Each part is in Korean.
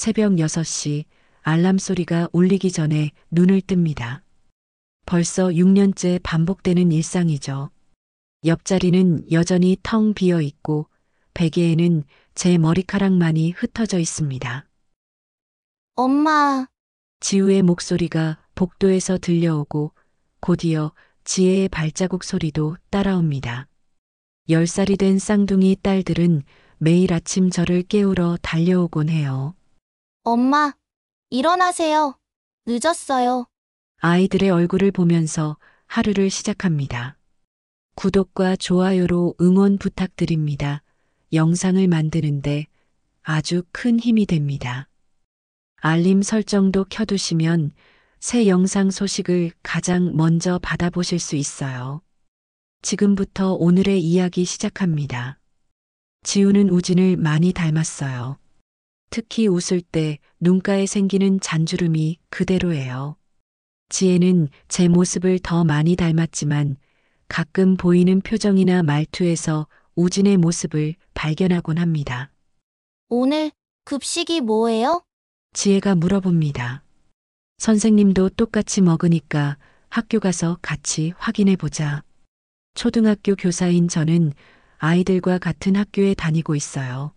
새벽 6시 알람 소리가 울리기 전에 눈을 뜹니다. 벌써 6년째 반복되는 일상이죠. 옆자리는 여전히 텅 비어 있고 베개에는 제 머리카락만이 흩어져 있습니다. 엄마, 지우의 목소리가 복도에서 들려오고 곧이어 지혜의 발자국 소리도 따라옵니다. 10살이 된 쌍둥이 딸들은 매일 아침 저를 깨우러 달려오곤 해요. 엄마, 일어나세요. 늦었어요. 아이들의 얼굴을 보면서 하루를 시작합니다. 구독과 좋아요로 응원 부탁드립니다. 영상을 만드는데 아주 큰 힘이 됩니다. 알림 설정도 켜두시면 새 영상 소식을 가장 먼저 받아보실 수 있어요. 지금부터 오늘의 이야기 시작합니다. 지우는 우진을 많이 닮았어요. 특히 웃을 때 눈가에 생기는 잔주름이 그대로예요. 지혜는 제 모습을 더 많이 닮았지만 가끔 보이는 표정이나 말투에서 우진의 모습을 발견하곤 합니다. 오늘 급식이 뭐예요? 지혜가 물어봅니다. 선생님도 똑같이 먹으니까 학교 가서 같이 확인해 보자. 초등학교 교사인 저는 아이들과 같은 학교에 다니고 있어요.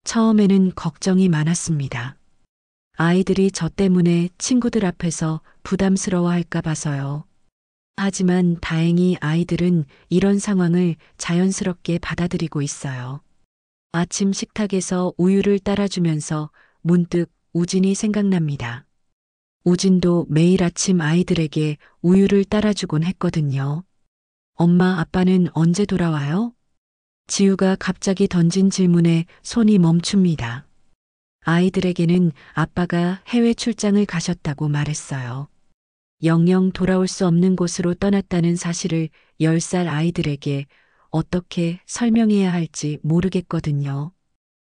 처음에는 걱정이 많았습니다. 아이들이 저 때문에 친구들 앞에서 부담스러워할까 봐서요. 하지만 다행히 아이들은 이런 상황을 자연스럽게 받아들이고 있어요. 아침 식탁에서 우유를 따라주면서 문득 우진이 생각납니다. 우진도 매일 아침 아이들에게 우유를 따라주곤 했거든요. 엄마, 아빠는 언제 돌아와요? 지우가 갑자기 던진 질문에 손이 멈춥니다. 아이들에게는 아빠가 해외 출장을 가셨다고 말했어요. 영영 돌아올 수 없는 곳으로 떠났다는 사실을 10살 아이들에게 어떻게 설명해야 할지 모르겠거든요.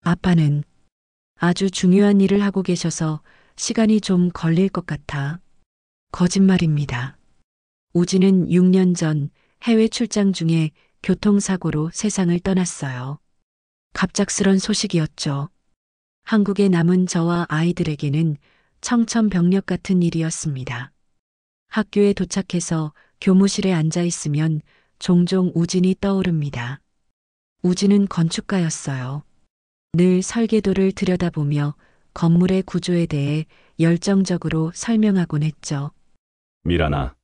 아빠는 아주 중요한 일을 하고 계셔서 시간이 좀 걸릴 것 같아. 거짓말입니다. 우진은 6년 전 해외 출장 중에 교통사고로 세상을 떠났어요. 갑작스런 소식이었죠. 한국에 남은 저와 아이들에게는 청천벽력 같은 일이었습니다. 학교에 도착해서 교무실에 앉아 있으면 종종 우진이 떠오릅니다. 우진은 건축가였어요. 늘 설계도를 들여다보며 건물의 구조에 대해 열정적으로 설명하곤 했죠. 미란아,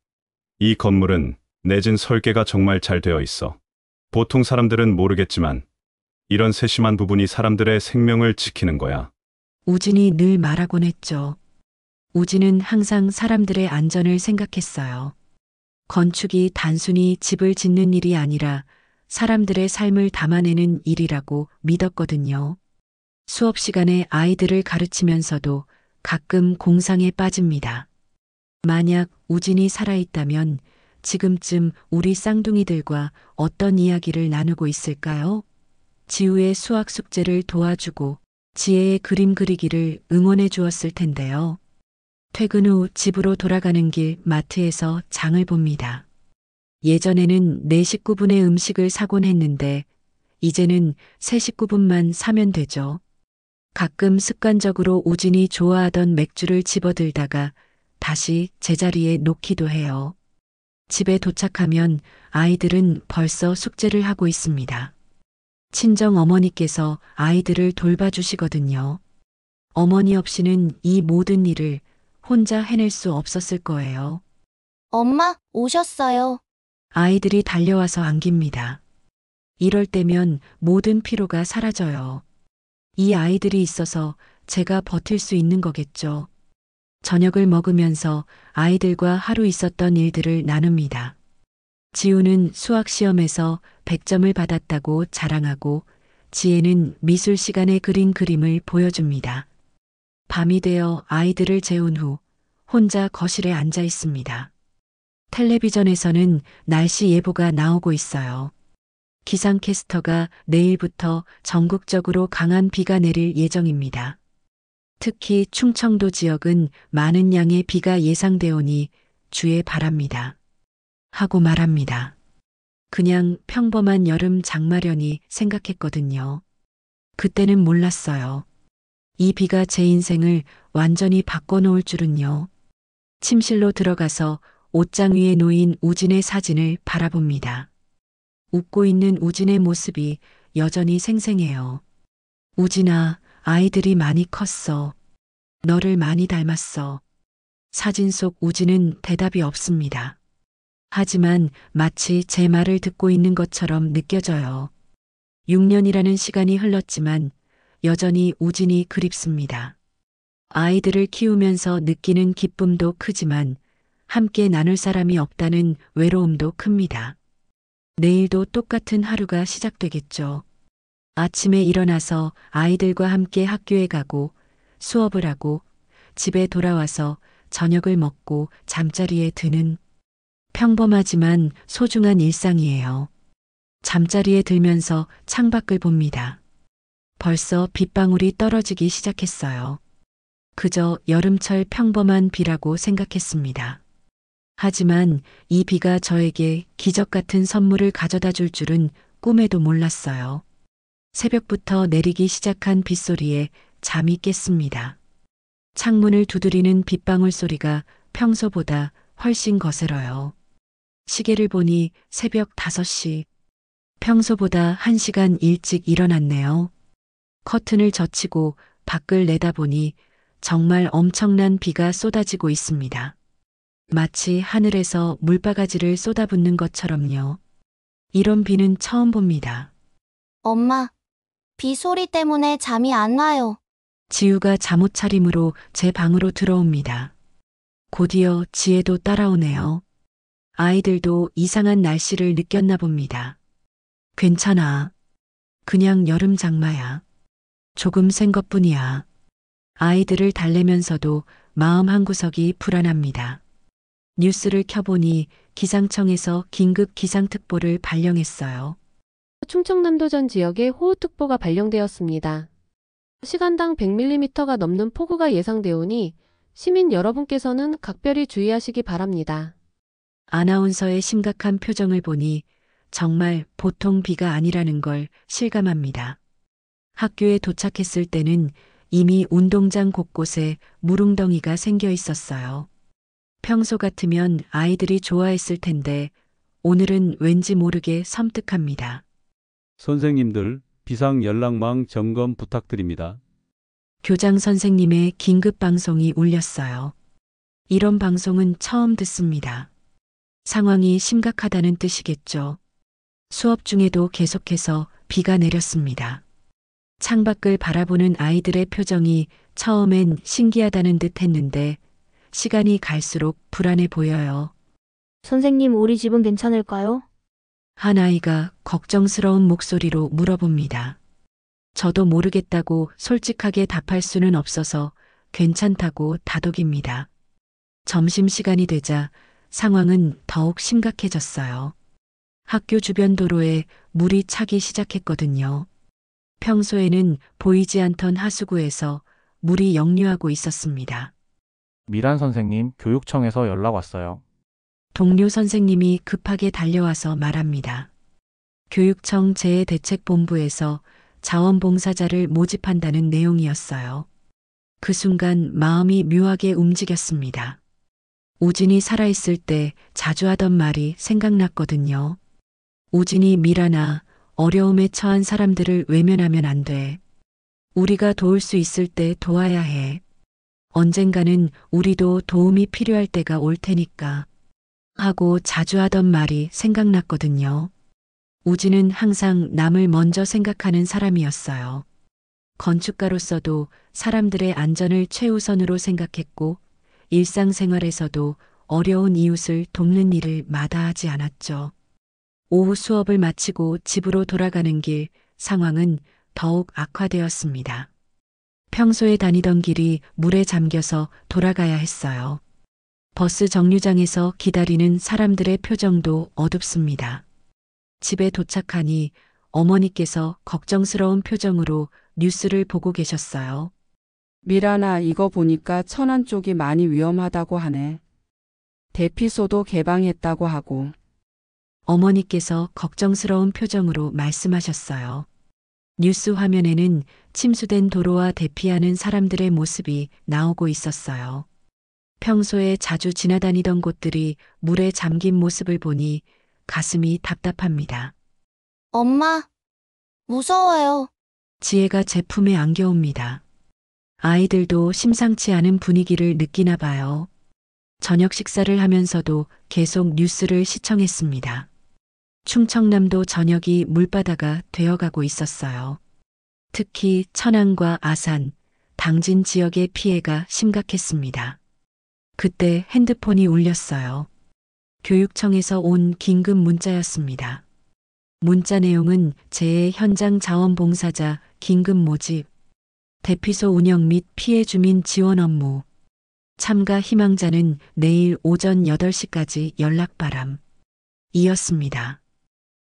이 건물은 내진 설계가 정말 잘 되어 있어. 보통 사람들은 모르겠지만 이런 세심한 부분이 사람들의 생명을 지키는 거야. 우진이 늘 말하곤 했죠. 우진은 항상 사람들의 안전을 생각했어요. 건축이 단순히 집을 짓는 일이 아니라 사람들의 삶을 담아내는 일이라고 믿었거든요. 수업 시간에 아이들을 가르치면서도 가끔 공상에 빠집니다. 만약 우진이 살아있다면 지금쯤 우리 쌍둥이들과 어떤 이야기를 나누고 있을까요? 지우의 수학 숙제를 도와주고 지혜의 그림 그리기를 응원해 주었을 텐데요. 퇴근 후 집으로 돌아가는 길 마트에서 장을 봅니다. 예전에는 내 식구분의 음식을 사곤 했는데 이제는 새 식구분만 사면 되죠. 가끔 습관적으로 우진이 좋아하던 맥주를 집어들다가 다시 제자리에 놓기도 해요. 집에 도착하면 아이들은 벌써 숙제를 하고 있습니다. 친정 어머니께서 아이들을 돌봐주시거든요. 어머니 없이는 이 모든 일을 혼자 해낼 수 없었을 거예요. 엄마, 오셨어요. 아이들이 달려와서 안깁니다. 이럴 때면 모든 피로가 사라져요. 이 아이들이 있어서 제가 버틸 수 있는 거겠죠. 저녁을 먹으면서 아이들과 하루 있었던 일들을 나눕니다. 지우는 수학 시험에서 100점을 받았다고 자랑하고 지혜는 미술 시간에 그린 그림을 보여줍니다. 밤이 되어 아이들을 재운 후 혼자 거실에 앉아 있습니다. 텔레비전에서는 날씨 예보가 나오고 있어요. 기상캐스터가 내일부터 전국적으로 강한 비가 내릴 예정입니다. 특히 충청도 지역은 많은 양의 비가 예상되오니 주의 바랍니다. 하고 말합니다. 그냥 평범한 여름 장마련이 생각했거든요. 그때는 몰랐어요. 이 비가 제 인생을 완전히 바꿔놓을 줄은요. 침실로 들어가서 옷장 위에 놓인 우진의 사진을 바라봅니다. 웃고 있는 우진의 모습이 여전히 생생해요. 우진아, 아이들이 많이 컸어. 너를 많이 닮았어. 사진 속 우진은 대답이 없습니다. 하지만 마치 제 말을 듣고 있는 것처럼 느껴져요. 6년이라는 시간이 흘렀지만 여전히 우진이 그립습니다. 아이들을 키우면서 느끼는 기쁨도 크지만 함께 나눌 사람이 없다는 외로움도 큽니다. 내일도 똑같은 하루가 시작되겠죠. 아침에 일어나서 아이들과 함께 학교에 가고 수업을 하고 집에 돌아와서 저녁을 먹고 잠자리에 드는 평범하지만 소중한 일상이에요. 잠자리에 들면서 창밖을 봅니다. 벌써 빗방울이 떨어지기 시작했어요. 그저 여름철 평범한 비라고 생각했습니다. 하지만 이 비가 저에게 기적 같은 선물을 가져다 줄 줄은 꿈에도 몰랐어요. 새벽부터 내리기 시작한 빗소리에 잠이 깼습니다. 창문을 두드리는 빗방울 소리가 평소보다 훨씬 거슬어요. 시계를 보니 새벽 5시. 평소보다 1시간 일찍 일어났네요. 커튼을 젖히고 밖을 내다보니 정말 엄청난 비가 쏟아지고 있습니다. 마치 하늘에서 물바가지를 쏟아붓는 것처럼요. 이런 비는 처음 봅니다. 엄마, 비 소리 때문에 잠이 안 와요. 지우가 잠옷 차림으로 제 방으로 들어옵니다. 곧이어 지혜도 따라오네요. 아이들도 이상한 날씨를 느꼈나 봅니다. 괜찮아. 그냥 여름 장마야. 조금 센 것뿐이야. 아이들을 달래면서도 마음 한구석이 불안합니다. 뉴스를 켜보니 기상청에서 긴급 기상특보를 발령했어요. 충청남도 전 지역에 호우특보가 발령되었습니다. 시간당 100mm가 넘는 폭우가 예상되오니 시민 여러분께서는 각별히 주의하시기 바랍니다. 아나운서의 심각한 표정을 보니 정말 보통 비가 아니라는 걸 실감합니다. 학교에 도착했을 때는 이미 운동장 곳곳에 물웅덩이가 생겨 있었어요. 평소 같으면 아이들이 좋아했을 텐데 오늘은 왠지 모르게 섬뜩합니다. 선생님들, 비상 연락망 점검 부탁드립니다. 교장 선생님의 긴급 방송이 울렸어요. 이런 방송은 처음 듣습니다. 상황이 심각하다는 뜻이겠죠. 수업 중에도 계속해서 비가 내렸습니다. 창밖을 바라보는 아이들의 표정이 처음엔 신기하다는 듯 했는데 시간이 갈수록 불안해 보여요. 선생님, 우리 집은 괜찮을까요? 한 아이가 걱정스러운 목소리로 물어봅니다. 저도 모르겠다고 솔직하게 답할 수는 없어서 괜찮다고 다독입니다. 점심시간이 되자 상황은 더욱 심각해졌어요. 학교 주변 도로에 물이 차기 시작했거든요. 평소에는 보이지 않던 하수구에서 물이 역류하고 있었습니다. 미란 선생님, 교육청에서 연락 왔어요. 동료 선생님이 급하게 달려와서 말합니다. 교육청 재해대책본부에서 자원봉사자를 모집한다는 내용이었어요. 그 순간 마음이 묘하게 움직였습니다. 우진이 살아있을 때 자주 하던 말이 생각났거든요. 우진이 미란아, 어려움에 처한 사람들을 외면하면 안 돼. 우리가 도울 수 있을 때 도와야 해. 언젠가는 우리도 도움이 필요할 때가 올 테니까. 하고 자주 하던 말이 생각났거든요. 우진은 항상 남을 먼저 생각하는 사람이었어요. 건축가로서도 사람들의 안전을 최우선으로 생각했고 일상생활에서도 어려운 이웃을 돕는 일을 마다하지 않았죠. 오후 수업을 마치고 집으로 돌아가는 길 상황은 더욱 악화되었습니다. 평소에 다니던 길이 물에 잠겨서 돌아가야 했어요. 버스 정류장에서 기다리는 사람들의 표정도 어둡습니다. 집에 도착하니 어머니께서 걱정스러운 표정으로 뉴스를 보고 계셨어요. 미란아, 이거 보니까 천안 쪽이 많이 위험하다고 하네. 대피소도 개방했다고 하고. 어머니께서 걱정스러운 표정으로 말씀하셨어요. 뉴스 화면에는 침수된 도로와 대피하는 사람들의 모습이 나오고 있었어요. 평소에 자주 지나다니던 곳들이 물에 잠긴 모습을 보니 가슴이 답답합니다. 엄마, 무서워요. 지혜가 제 품에 안겨옵니다. 아이들도 심상치 않은 분위기를 느끼나 봐요. 저녁 식사를 하면서도 계속 뉴스를 시청했습니다. 충청남도 전역이 물바다가 되어가고 있었어요. 특히 천안과 아산, 당진 지역의 피해가 심각했습니다. 그때 핸드폰이 울렸어요. 교육청에서 온 긴급 문자였습니다. 문자 내용은 재해 현장 자원봉사자 긴급 모집, 대피소 운영 및 피해 주민 지원 업무, 참가 희망자는 내일 오전 8시까지 연락 바람. 이었습니다.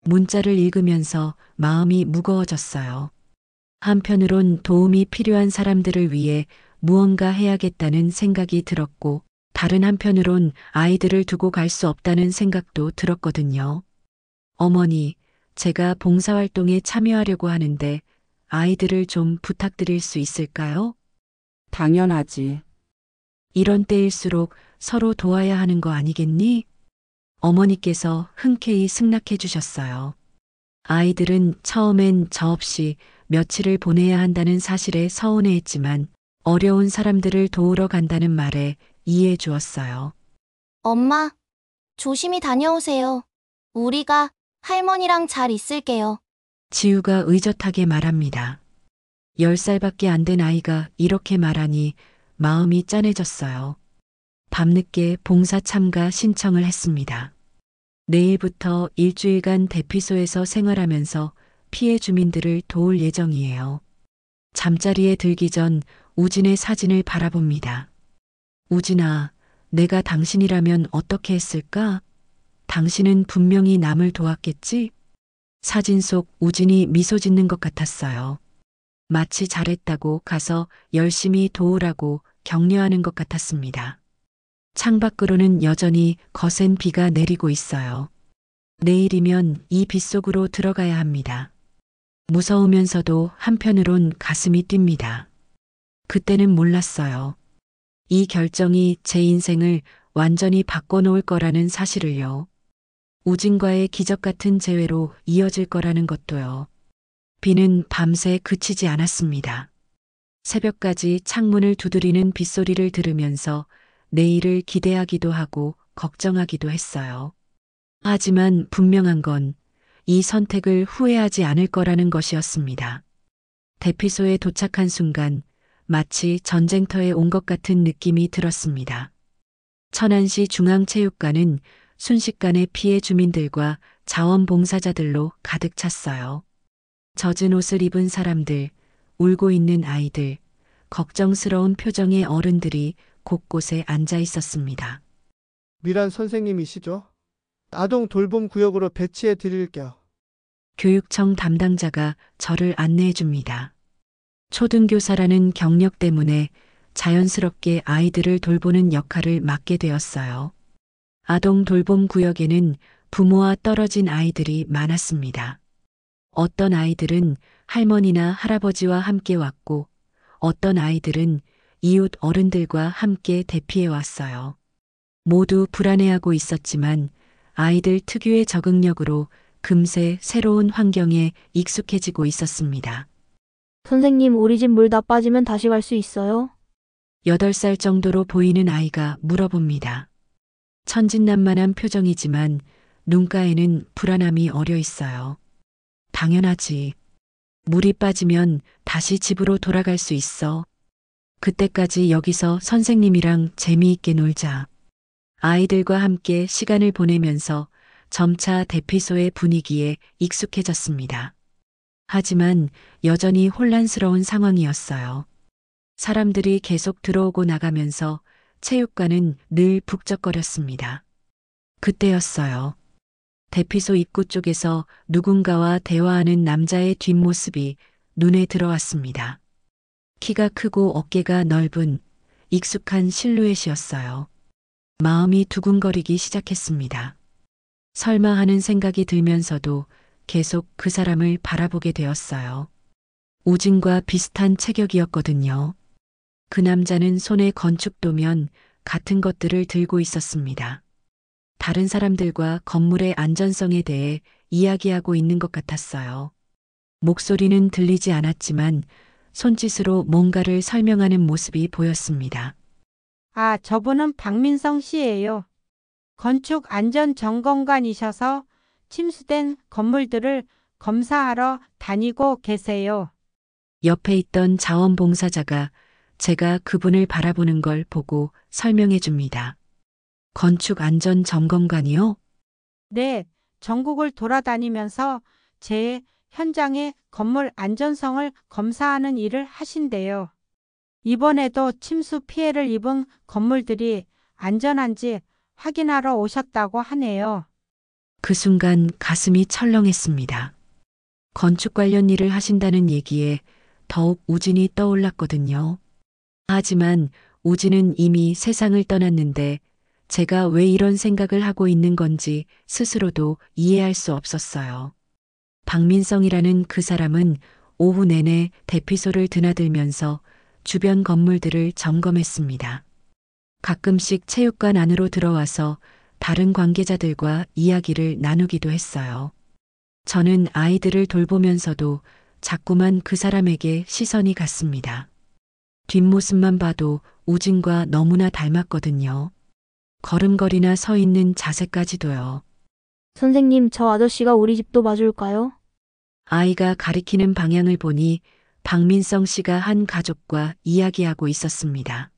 문자를 읽으면서 마음이 무거워졌어요. 한편으론 도움이 필요한 사람들을 위해 무언가 해야겠다는 생각이 들었고, 다른 한편으론 아이들을 두고 갈 수 없다는 생각도 들었거든요. 어머니, 제가 봉사활동에 참여하려고 하는데 아이들을 좀 부탁드릴 수 있을까요? 당연하지. 이런 때일수록 서로 도와야 하는 거 아니겠니? 어머니께서 흔쾌히 승낙해 주셨어요. 아이들은 처음엔 저 없이 며칠을 보내야 한다는 사실에 서운해했지만 어려운 사람들을 도우러 간다는 말에 이해해 주었어요. 엄마, 조심히 다녀오세요. 우리가 할머니랑 잘 있을게요. 지우가 의젓하게 말합니다. 10살밖에 안 된 아이가 이렇게 말하니 마음이 짠해졌어요. 밤늦게 봉사 참가 신청을 했습니다. 내일부터 일주일간 대피소에서 생활하면서 피해 주민들을 도울 예정이에요. 잠자리에 들기 전 우진의 사진을 바라봅니다. 우진아, 내가 당신이라면 어떻게 했을까? 당신은 분명히 남을 도왔겠지? 사진 속 우진이 미소 짓는 것 같았어요. 마치 잘했다고 가서 열심히 도우라고 격려하는 것 같았습니다. 창밖으로는 여전히 거센 비가 내리고 있어요. 내일이면 이 빗속으로 들어가야 합니다. 무서우면서도 한편으론 가슴이 뜁니다. 그때는 몰랐어요. 이 결정이 제 인생을 완전히 바꿔놓을 거라는 사실을요. 우진과의 기적 같은 재회로 이어질 거라는 것도요. 비는 밤새 그치지 않았습니다. 새벽까지 창문을 두드리는 빗소리를 들으면서 내일을 기대하기도 하고 걱정하기도 했어요. 하지만 분명한 건 이 선택을 후회하지 않을 거라는 것이었습니다. 대피소에 도착한 순간 마치 전쟁터에 온 것 같은 느낌이 들었습니다. 천안시 중앙체육관은 순식간에 피해 주민들과 자원봉사자들로 가득 찼어요. 젖은 옷을 입은 사람들, 울고 있는 아이들, 걱정스러운 표정의 어른들이 곳곳에 앉아 있었습니다. 미란 선생님이시죠? 아동 돌봄 구역으로 배치해 드릴게요. 교육청 담당자가 저를 안내해 줍니다. 초등교사라는 경력 때문에 자연스럽게 아이들을 돌보는 역할을 맡게 되었어요. 아동 돌봄 구역에는 부모와 떨어진 아이들이 많았습니다. 어떤 아이들은 할머니나 할아버지와 함께 왔고, 어떤 아이들은 이웃 어른들과 함께 대피해 왔어요. 모두 불안해하고 있었지만 아이들 특유의 적응력으로 금세 새로운 환경에 익숙해지고 있었습니다. 선생님, 우리 집 물 다 빠지면 다시 갈 수 있어요? 8살 정도로 보이는 아이가 물어봅니다. 천진난만한 표정이지만 눈가에는 불안함이 어려 있어요. 당연하지. 물이 빠지면 다시 집으로 돌아갈 수 있어. 그때까지 여기서 선생님이랑 재미있게 놀자. 아이들과 함께 시간을 보내면서 점차 대피소의 분위기에 익숙해졌습니다. 하지만 여전히 혼란스러운 상황이었어요. 사람들이 계속 들어오고 나가면서 체육관은 늘 북적거렸습니다. 그때였어요. 대피소 입구 쪽에서 누군가와 대화하는 남자의 뒷모습이 눈에 들어왔습니다. 키가 크고 어깨가 넓은 익숙한 실루엣이었어요. 마음이 두근거리기 시작했습니다. 설마 하는 생각이 들면서도 계속 그 사람을 바라보게 되었어요. 우진과 비슷한 체격이었거든요. 그 남자는 손에 건축도면 같은 것들을 들고 있었습니다. 다른 사람들과 건물의 안전성에 대해 이야기하고 있는 것 같았어요. 목소리는 들리지 않았지만 손짓으로 뭔가를 설명하는 모습이 보였습니다. 아, 저분은 박민성 씨예요. 건축 안전 점검관이셔서 침수된 건물들을 검사하러 다니고 계세요. 옆에 있던 자원봉사자가 제가 그분을 바라보는 걸 보고 설명해 줍니다. 건축 안전 점검관이요? 네, 전국을 돌아다니면서 제 현장의 건물 안전성을 검사하는 일을 하신대요. 이번에도 침수 피해를 입은 건물들이 안전한지 확인하러 오셨다고 하네요. 그 순간 가슴이 철렁했습니다. 건축 관련 일을 하신다는 얘기에 더욱 우진이 떠올랐거든요. 하지만 우진은 이미 세상을 떠났는데 제가 왜 이런 생각을 하고 있는 건지 스스로도 이해할 수 없었어요. 박민성이라는 그 사람은 오후 내내 대피소를 드나들면서 주변 건물들을 점검했습니다. 가끔씩 체육관 안으로 들어와서 다른 관계자들과 이야기를 나누기도 했어요. 저는 아이들을 돌보면서도 자꾸만 그 사람에게 시선이 갔습니다. 뒷모습만 봐도 우진과 너무나 닮았거든요. 걸음걸이나 서 있는 자세까지도요. 선생님, 저 아저씨가 우리 집도 봐줄까요? 아이가 가리키는 방향을 보니 박민성 씨가 한 가족과 이야기하고 있었습니다.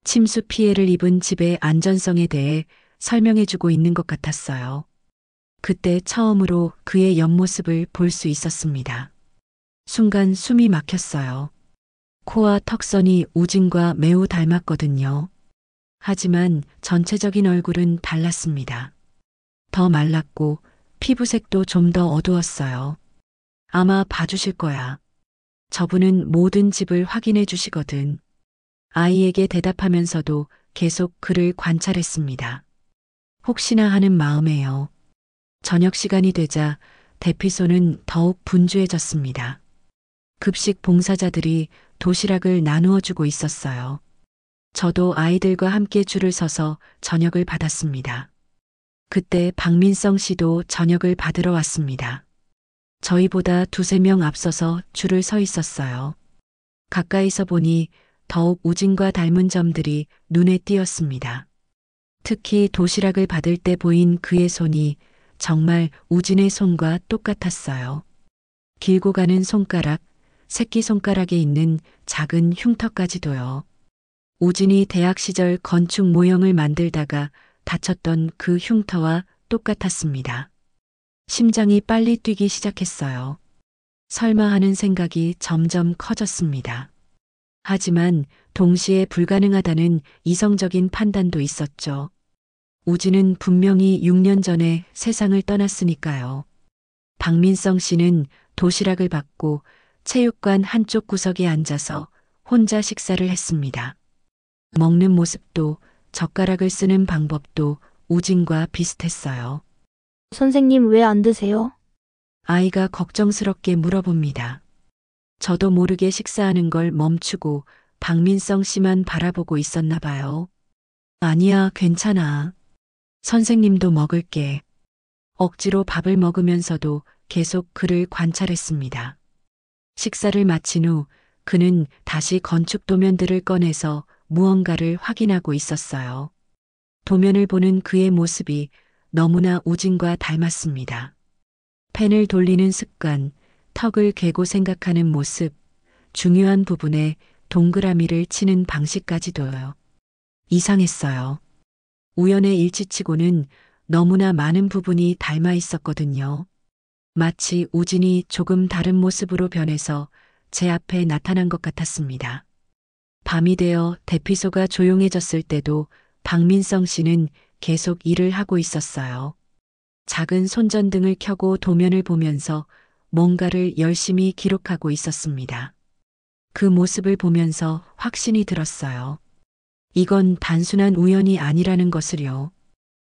침수 피해를 입은 집의 안전성에 대해 설명해주고 있는 것 같았어요. 그때 처음으로 그의 옆모습을 볼 수 있었습니다. 순간 숨이 막혔어요. 코와 턱선이 우진과 매우 닮았거든요. 하지만 전체적인 얼굴은 달랐습니다. 더 말랐고 피부색도 좀 더 어두웠어요. 아마 봐주실 거야. 저분은 모든 집을 확인해 주시거든. 아이에게 대답하면서도 계속 그를 관찰했습니다. 혹시나 하는 마음에요. 저녁 시간이 되자 대피소는 더욱 분주해졌습니다. 급식 봉사자들이 도시락을 나누어 주고 있었어요. 저도 아이들과 함께 줄을 서서 저녁을 받았습니다. 그때 박민성 씨도 저녁을 받으러 왔습니다. 저희보다 두세 명 앞서서 줄을 서 있었어요. 가까이서 보니 더욱 우진과 닮은 점들이 눈에 띄었습니다. 특히 도시락을 받을 때 보인 그의 손이 정말 우진의 손과 똑같았어요. 길고 가는 손가락, 새끼손가락에 있는 작은 흉터까지도요. 우진이 대학 시절 건축 모형을 만들다가 다쳤던 그 흉터와 똑같았습니다. 심장이 빨리 뛰기 시작했어요. 설마 하는 생각이 점점 커졌습니다. 하지만 동시에 불가능하다는 이성적인 판단도 있었죠. 우진은 분명히 6년 전에 세상을 떠났으니까요. 박민성 씨는 도시락을 받고 체육관 한쪽 구석에 앉아서 혼자 식사를 했습니다. 먹는 모습도 젓가락을 쓰는 방법도 우진과 비슷했어요. 선생님, 왜 안 드세요? 아이가 걱정스럽게 물어봅니다. 저도 모르게 식사하는 걸 멈추고 박민성 씨만 바라보고 있었나 봐요. 아니야, 괜찮아. 선생님도 먹을게. 억지로 밥을 먹으면서도 계속 그를 관찰했습니다. 식사를 마친 후 그는 다시 건축 도면들을 꺼내서 무언가를 확인하고 있었어요. 도면을 보는 그의 모습이 너무나 우진과 닮았습니다. 펜을 돌리는 습관, 턱을 괴고 생각하는 모습, 중요한 부분에 동그라미를 치는 방식까지도요. 이상했어요. 우연의 일치치고는 너무나 많은 부분이 닮아 있었거든요. 마치 우진이 조금 다른 모습으로 변해서 제 앞에 나타난 것 같았습니다. 밤이 되어 대피소가 조용해졌을 때도 박민성 씨는 계속 일을 하고 있었어요. 작은 손전등을 켜고 도면을 보면서 뭔가를 열심히 기록하고 있었습니다. 그 모습을 보면서 확신이 들었어요. 이건 단순한 우연이 아니라는 것을요.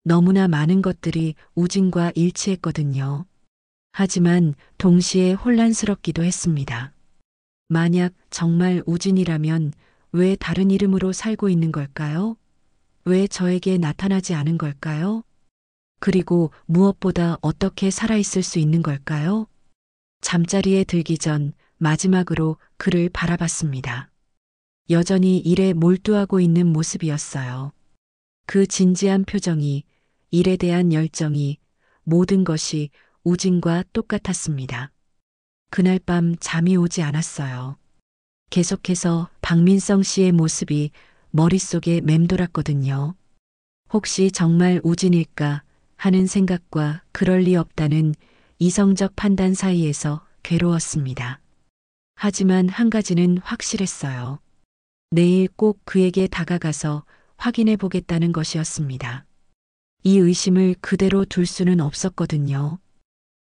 너무나 많은 것들이 우진과 일치했거든요. 하지만 동시에 혼란스럽기도 했습니다. 만약 정말 우진이라면 왜 다른 이름으로 살고 있는 걸까요? 왜 저에게 나타나지 않은 걸까요? 그리고 무엇보다 어떻게 살아있을 수 있는 걸까요? 잠자리에 들기 전 마지막으로 그를 바라봤습니다. 여전히 일에 몰두하고 있는 모습이었어요. 그 진지한 표정이, 일에 대한 열정이, 모든 것이 우진과 똑같았습니다. 그날 밤 잠이 오지 않았어요. 계속해서 박민성 씨의 모습이 머릿속에 맴돌았거든요. 혹시 정말 우진일까 하는 생각과 그럴 리 없다는 이성적 판단 사이에서 괴로웠습니다. 하지만 한 가지는 확실했어요. 내일 꼭 그에게 다가가서 확인해 보겠다는 것이었습니다. 이 의심을 그대로 둘 수는 없었거든요.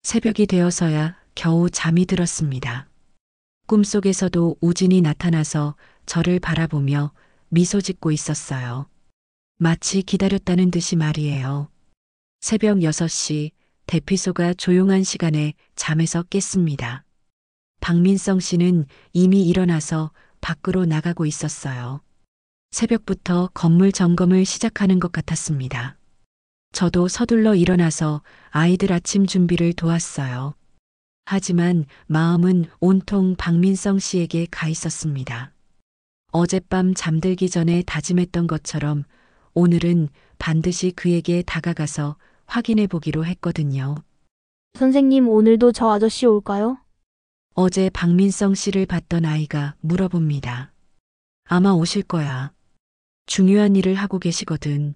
새벽이 되어서야 겨우 잠이 들었습니다. 꿈속에서도 우진이 나타나서 저를 바라보며 미소 짓고 있었어요. 마치 기다렸다는 듯이 말이에요. 새벽 6시 대피소가 조용한 시간에 잠에서 깼습니다. 박민성 씨는 이미 일어나서 밖으로 나가고 있었어요. 새벽부터 건물 점검을 시작하는 것 같았습니다. 저도 서둘러 일어나서 아이들 아침 준비를 도왔어요. 하지만 마음은 온통 박민성 씨에게 가 있었습니다. 어젯밤 잠들기 전에 다짐했던 것처럼 오늘은 반드시 그에게 다가가서 확인해 보기로 했거든요. 선생님, 오늘도 저 아저씨 올까요? 어제 박민성 씨를 봤던 아이가 물어봅니다. 아마 오실 거야. 중요한 일을 하고 계시거든.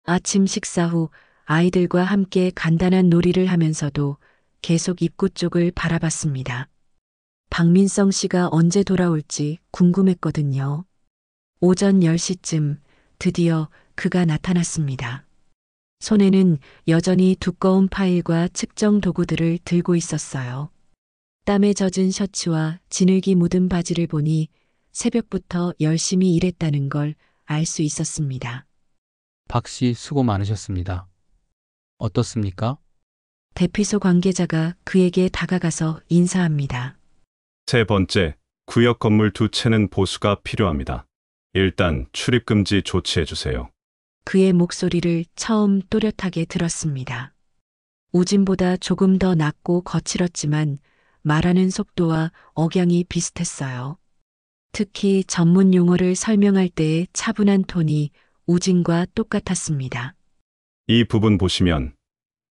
아침 식사 후 아이들과 함께 간단한 놀이를 하면서도 계속 입구 쪽을 바라봤습니다. 박민성 씨가 언제 돌아올지 궁금했거든요. 오전 10시쯤 드디어 그가 나타났습니다. 손에는 여전히 두꺼운 파일과 측정 도구들을 들고 있었어요. 땀에 젖은 셔츠와 진흙이 묻은 바지를 보니 새벽부터 열심히 일했다는 걸 알 수 있었습니다. 박 씨 수고 많으셨습니다. 어떻습니까? 대피소 관계자가 그에게 다가가서 인사합니다. 세 번째, 구역 건물 2채는 보수가 필요합니다. 일단 출입금지 조치해 주세요. 그의 목소리를 처음 또렷하게 들었습니다. 우진보다 조금 더 낮고 거칠었지만 말하는 속도와 억양이 비슷했어요. 특히 전문 용어를 설명할 때의 차분한 톤이 우진과 똑같았습니다. 이 부분 보시면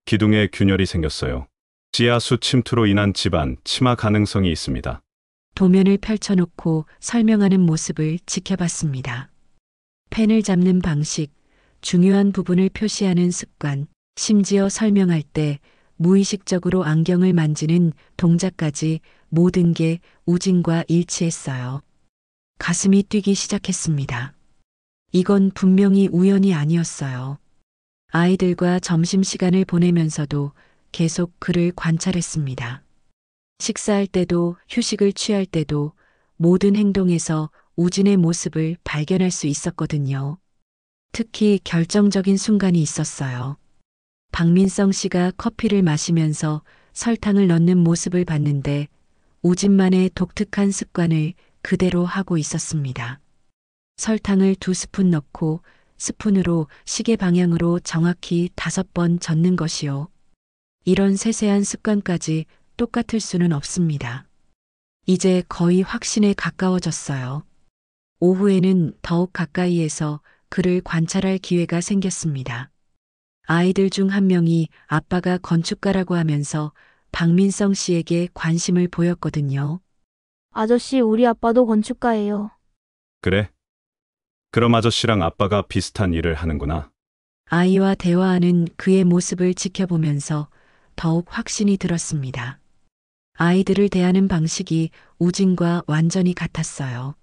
기둥에 균열이 생겼어요. 지하수 침투로 인한 집안 침하 가능성이 있습니다. 도면을 펼쳐놓고 설명하는 모습을 지켜봤습니다. 펜을 잡는 방식, 중요한 부분을 표시하는 습관, 심지어 설명할 때 무의식적으로 안경을 만지는 동작까지 모든 게 우진과 일치했어요. 가슴이 뛰기 시작했습니다. 이건 분명히 우연이 아니었어요. 아이들과 점심시간을 보내면서도 계속 그를 관찰했습니다. 식사할 때도 휴식을 취할 때도 모든 행동에서 우진의 모습을 발견할 수 있었거든요. 특히 결정적인 순간이 있었어요. 박민성 씨가 커피를 마시면서 설탕을 넣는 모습을 봤는데 우진만의 독특한 습관을 그대로 하고 있었습니다. 설탕을 2스푼 넣고 스푼으로 시계 방향으로 정확히 5번 젓는 것이요. 이런 세세한 습관까지 똑같을 수는 없습니다. 이제 거의 확신에 가까워졌어요. 오후에는 더욱 가까이에서 그를 관찰할 기회가 생겼습니다. 아이들 중 한 명이 아빠가 건축가라고 하면서 박민성 씨에게 관심을 보였거든요. 아저씨, 우리 아빠도 건축가예요. 그래? 그럼 아저씨랑 아빠가 비슷한 일을 하는구나. 아이와 대화하는 그의 모습을 지켜보면서 더욱 확신이 들었습니다. 아이들을 대하는 방식이 우진과 완전히 같았어요.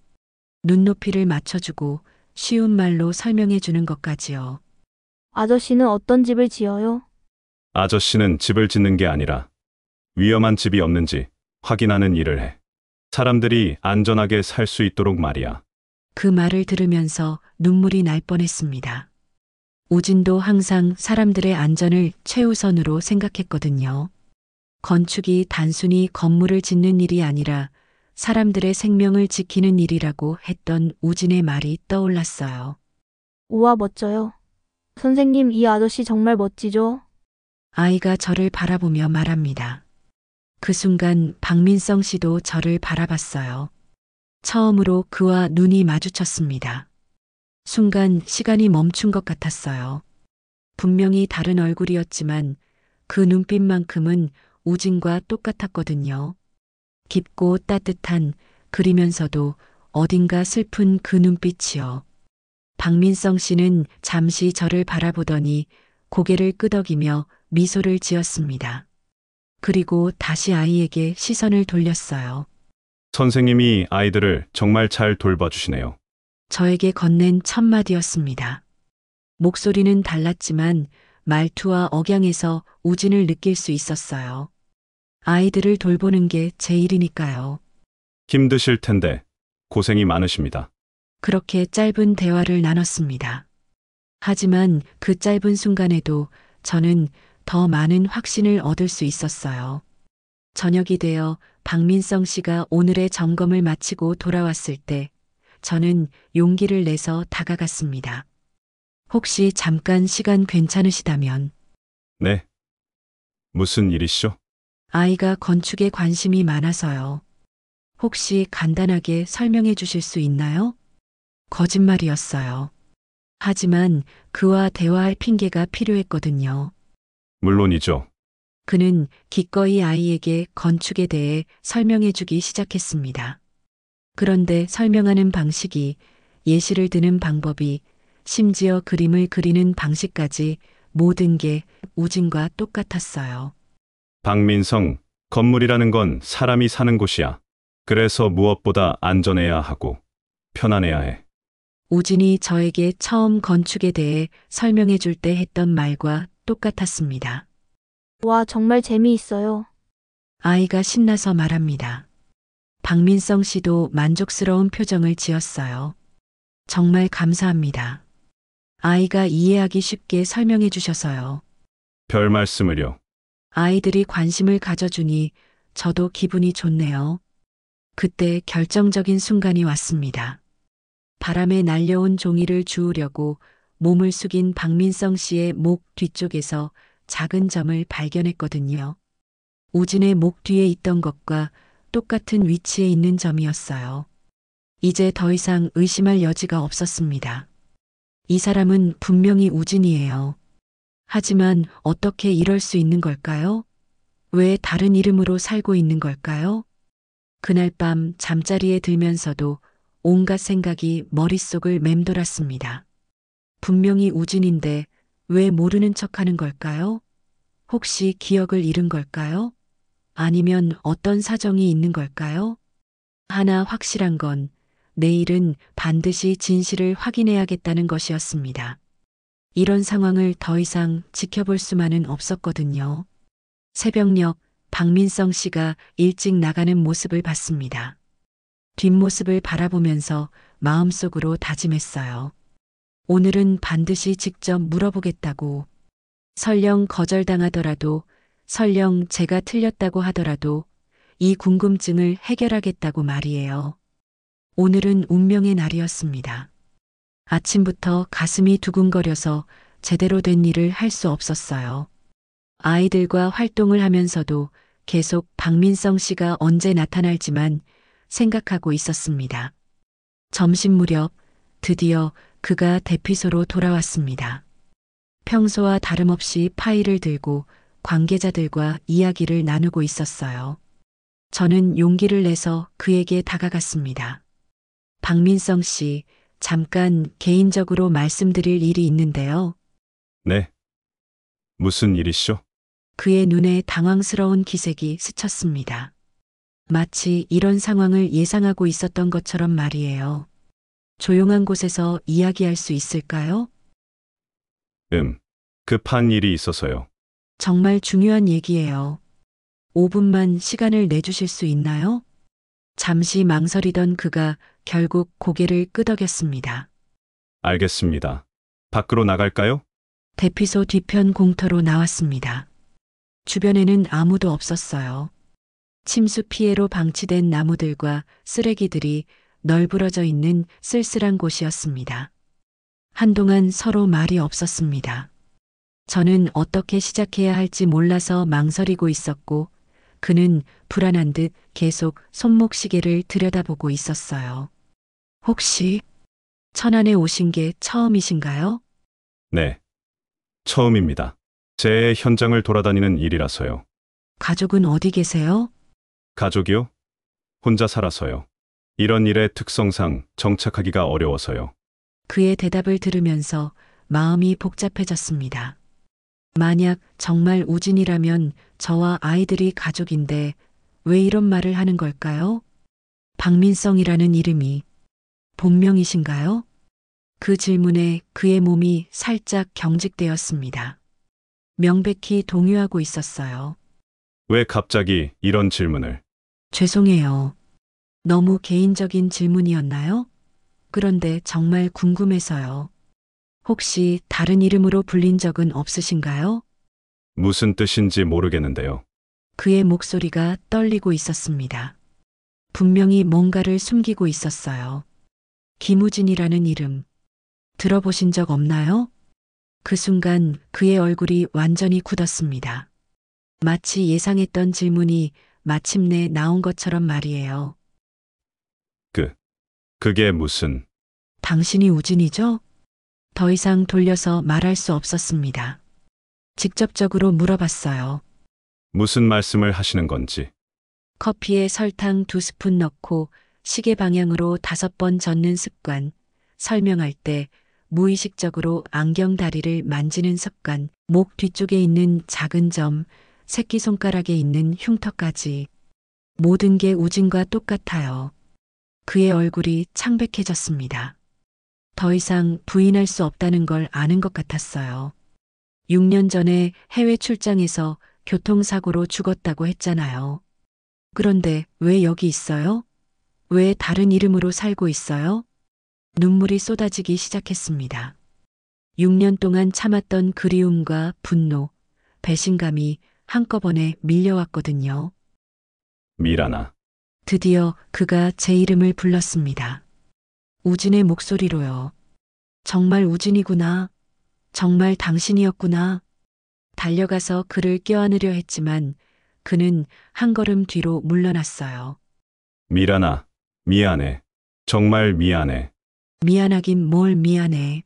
눈높이를 맞춰주고 쉬운 말로 설명해 주는 것까지요. 아저씨는 어떤 집을 지어요? 아저씨는 집을 짓는 게 아니라 위험한 집이 없는지 확인하는 일을 해. 사람들이 안전하게 살 수 있도록 말이야. 그 말을 들으면서 눈물이 날 뻔했습니다. 우진도 항상 사람들의 안전을 최우선으로 생각했거든요. 건축이 단순히 건물을 짓는 일이 아니라 사람들의 생명을 지키는 일이라고 했던 우진의 말이 떠올랐어요. 우와, 멋져요. 선생님, 이 아저씨 정말 멋지죠? 아이가 저를 바라보며 말합니다. 그 순간 박민성 씨도 저를 바라봤어요. 처음으로 그와 눈이 마주쳤습니다. 순간 시간이 멈춘 것 같았어요. 분명히 다른 얼굴이었지만 그 눈빛만큼은 우진과 똑같았거든요. 깊고 따뜻한, 그리면서도 어딘가 슬픈 그 눈빛이요. 박민성 씨는 잠시 저를 바라보더니 고개를 끄덕이며 미소를 지었습니다. 그리고 다시 아이에게 시선을 돌렸어요. 선생님이 아이들을 정말 잘 돌봐주시네요. 저에게 건넨 첫 마디였습니다. 목소리는 달랐지만 말투와 억양에서 우진을 느낄 수 있었어요. 아이들을 돌보는 게 제 일이니까요. 힘드실 텐데 고생이 많으십니다. 그렇게 짧은 대화를 나눴습니다. 하지만 그 짧은 순간에도 저는 더 많은 확신을 얻을 수 있었어요. 저녁이 되어 박민성 씨가 오늘의 점검을 마치고 돌아왔을 때 저는 용기를 내서 다가갔습니다. 혹시 잠깐 시간 괜찮으시다면. 네. 무슨 일이시죠? 아이가 건축에 관심이 많아서요. 혹시 간단하게 설명해 주실 수 있나요? 거짓말이었어요. 하지만 그와 대화할 핑계가 필요했거든요. 물론이죠. 그는 기꺼이 아이에게 건축에 대해 설명해 주기 시작했습니다. 그런데 설명하는 방식이, 예시를 드는 방법이, 심지어 그림을 그리는 방식까지 모든 게 우진과 똑같았어요. 박민성, 건물이라는 건 사람이 사는 곳이야. 그래서 무엇보다 안전해야 하고 편안해야 해. 우진이 저에게 처음 건축에 대해 설명해 줄 때 했던 말과 똑같았습니다. 와, 정말 재미있어요. 아이가 신나서 말합니다. 박민성 씨도 만족스러운 표정을 지었어요. 정말 감사합니다. 아이가 이해하기 쉽게 설명해 주셔서요. 별 말씀을요. 아이들이 관심을 가져주니 저도 기분이 좋네요. 그때 결정적인 순간이 왔습니다. 바람에 날려온 종이를 주우려고 몸을 숙인 박민성 씨의 목 뒤쪽에서 작은 점을 발견했거든요. 우진의 목 뒤에 있던 것과 똑같은 위치에 있는 점이었어요. 이제 더 이상 의심할 여지가 없었습니다. 이 사람은 분명히 우진이에요. 하지만 어떻게 이럴 수 있는 걸까요? 왜 다른 이름으로 살고 있는 걸까요? 그날 밤 잠자리에 들면서도 온갖 생각이 머릿속을 맴돌았습니다. 분명히 우진인데 왜 모르는 척하는 걸까요? 혹시 기억을 잃은 걸까요? 아니면 어떤 사정이 있는 걸까요? 하나 확실한 건 내일은 반드시 진실을 확인해야겠다는 것이었습니다. 이런 상황을 더 이상 지켜볼 수만은 없었거든요. 새벽녘 박민성 씨가 일찍 나가는 모습을 봤습니다. 뒷모습을 바라보면서 마음속으로 다짐했어요. 오늘은 반드시 직접 물어보겠다고. 설령 거절당하더라도, 설령 제가 틀렸다고 하더라도 이 궁금증을 해결하겠다고 말이에요. 오늘은 운명의 날이었습니다. 아침부터 가슴이 두근거려서 제대로 된 일을 할 수 없었어요. 아이들과 활동을 하면서도 계속 박민성 씨가 언제 나타날지만 생각하고 있었습니다. 점심 무렵 드디어 그가 대피소로 돌아왔습니다. 평소와 다름없이 파일을 들고 관계자들과 이야기를 나누고 있었어요. 저는 용기를 내서 그에게 다가갔습니다. 박민성 씨, 잠깐 개인적으로 말씀드릴 일이 있는데요. 네. 무슨 일이시죠? 그의 눈에 당황스러운 기색이 스쳤습니다. 마치 이런 상황을 예상하고 있었던 것처럼 말이에요. 조용한 곳에서 이야기할 수 있을까요? 급한 일이 있어서요. 정말 중요한 얘기예요. 5분만 시간을 내주실 수 있나요? 잠시 망설이던 그가 결국 고개를 끄덕였습니다. 알겠습니다. 밖으로 나갈까요? 대피소 뒤편 공터로 나왔습니다. 주변에는 아무도 없었어요. 침수 피해로 방치된 나무들과 쓰레기들이 널브러져 있는 쓸쓸한 곳이었습니다. 한동안 서로 말이 없었습니다. 저는 어떻게 시작해야 할지 몰라서 망설이고 있었고, 그는 불안한 듯 계속 손목시계를 들여다보고 있었어요. 혹시 천안에 오신 게 처음이신가요? 네. 처음입니다. 제 현장을 돌아다니는 일이라서요. 가족은 어디 계세요? 가족이요? 혼자 살아서요. 이런 일의 특성상 정착하기가 어려워서요. 그의 대답을 들으면서 마음이 복잡해졌습니다. 만약 정말 우진이라면 저와 아이들이 가족인데 왜 이런 말을 하는 걸까요? 박민성이라는 이름이 본명이신가요? 그 질문에 그의 몸이 살짝 경직되었습니다. 명백히 동요하고 있었어요. 왜 갑자기 이런 질문을? 죄송해요. 너무 개인적인 질문이었나요? 그런데 정말 궁금해서요. 혹시 다른 이름으로 불린 적은 없으신가요? 무슨 뜻인지 모르겠는데요. 그의 목소리가 떨리고 있었습니다. 분명히 뭔가를 숨기고 있었어요. 김우진이라는 이름. 들어보신 적 없나요? 그 순간 그의 얼굴이 완전히 굳었습니다. 마치 예상했던 질문이 마침내 나온 것처럼 말이에요. 그게 무슨... 당신이 우진이죠? 더 이상 돌려서 말할 수 없었습니다. 직접적으로 물어봤어요. 무슨 말씀을 하시는 건지. 커피에 설탕 2스푼 넣고 시계 방향으로 5번 젓는 습관, 설명할 때 무의식적으로 안경 다리를 만지는 습관, 목 뒤쪽에 있는 작은 점, 새끼손가락에 있는 흉터까지 모든 게 우진과 똑같아요. 그의 얼굴이 창백해졌습니다. 더 이상 부인할 수 없다는 걸 아는 것 같았어요. 6년 전에 해외 출장에서 교통사고로 죽었다고 했잖아요. 그런데 왜 여기 있어요? 왜 다른 이름으로 살고 있어요? 눈물이 쏟아지기 시작했습니다. 6년 동안 참았던 그리움과 분노, 배신감이 한꺼번에 밀려왔거든요. 미라나. 드디어 그가 제 이름을 불렀습니다. 우진의 목소리로요. 정말 우진이구나. 정말 당신이었구나. 달려가서 그를 껴안으려 했지만 그는 한 걸음 뒤로 물러났어요. 미라나, 미안해. 정말 미안해. 미안하긴 뭘 미안해.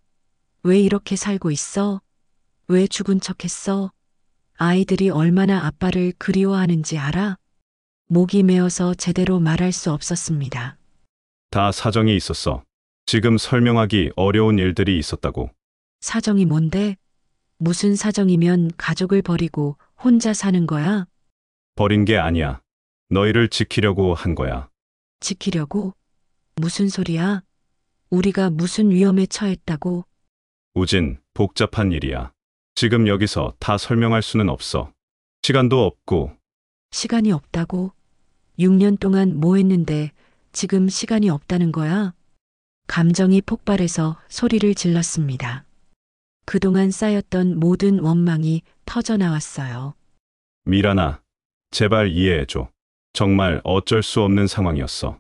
왜 이렇게 살고 있어? 왜 죽은 척했어? 아이들이 얼마나 아빠를 그리워하는지 알아? 목이 메어서 제대로 말할 수 없었습니다. 다 사정이 있었어. 지금 설명하기 어려운 일들이 있었다고. 사정이 뭔데? 무슨 사정이면 가족을 버리고 혼자 사는 거야? 버린 게 아니야. 너희를 지키려고 한 거야. 지키려고? 무슨 소리야? 우리가 무슨 위험에 처했다고? 우진, 복잡한 일이야. 지금 여기서 다 설명할 수는 없어. 시간도 없고. 시간이 없다고? 6년 동안 뭐 했는데 지금 시간이 없다는 거야? 감정이 폭발해서 소리를 질렀습니다. 그동안 쌓였던 모든 원망이 터져나왔어요. 미라나, 제발 이해해줘. 정말 어쩔 수 없는 상황이었어.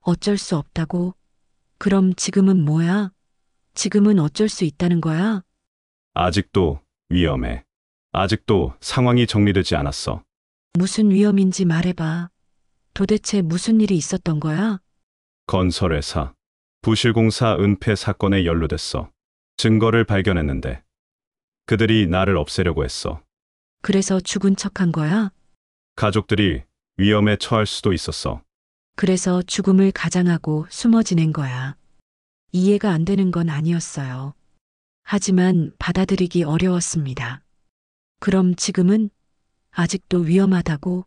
어쩔 수 없다고? 그럼 지금은 뭐야? 지금은 어쩔 수 있다는 거야? 아직도 위험해. 아직도 상황이 정리되지 않았어. 무슨 위험인지 말해봐. 도대체 무슨 일이 있었던 거야? 건설회사, 부실공사 은폐 사건에 연루됐어. 증거를 발견했는데 그들이 나를 없애려고 했어. 그래서 죽은 척한 거야? 가족들이 위험에 처할 수도 있었어. 그래서 죽음을 가장하고 숨어 지낸 거야. 이해가 안 되는 건 아니었어요. 하지만 받아들이기 어려웠습니다. 그럼 지금은 아직도 위험하다고?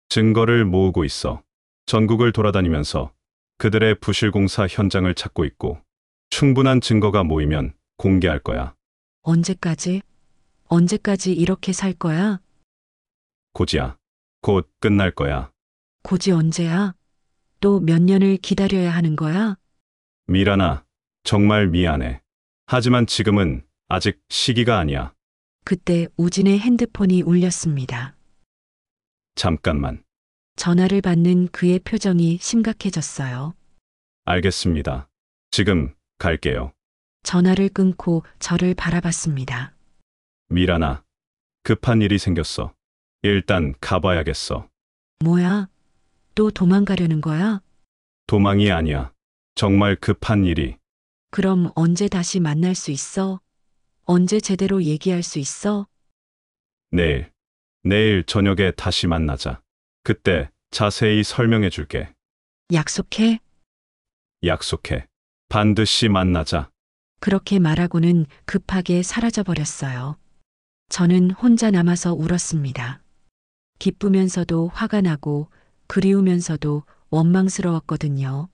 증거를 모으고 있어. 전국을 돌아다니면서 그들의 부실공사 현장을 찾고 있고 충분한 증거가 모이면 공개할 거야. 언제까지? 언제까지 이렇게 살 거야? 고지야. 곧 끝날 거야. 고지 언제야? 또 몇 년을 기다려야 하는 거야? 미라나, 정말 미안해. 하지만 지금은 아직 시기가 아니야. 그때 우진의 핸드폰이 울렸습니다. 잠깐만. 전화를 받는 그의 표정이 심각해졌어요. 알겠습니다. 지금 갈게요. 전화를 끊고 저를 바라봤습니다. 미란아, 급한 일이 생겼어. 일단 가봐야겠어. 뭐야? 또 도망가려는 거야? 도망이 아니야. 정말 급한 일이. 그럼 언제 다시 만날 수 있어? 언제 제대로 얘기할 수 있어? 내일 저녁에 다시 만나자. 그때 자세히 설명해 줄게. 약속해? 약속해. 반드시 만나자. 그렇게 말하고는 급하게 사라져버렸어요. 저는 혼자 남아서 울었습니다. 기쁘면서도 화가 나고 그리우면서도 원망스러웠거든요.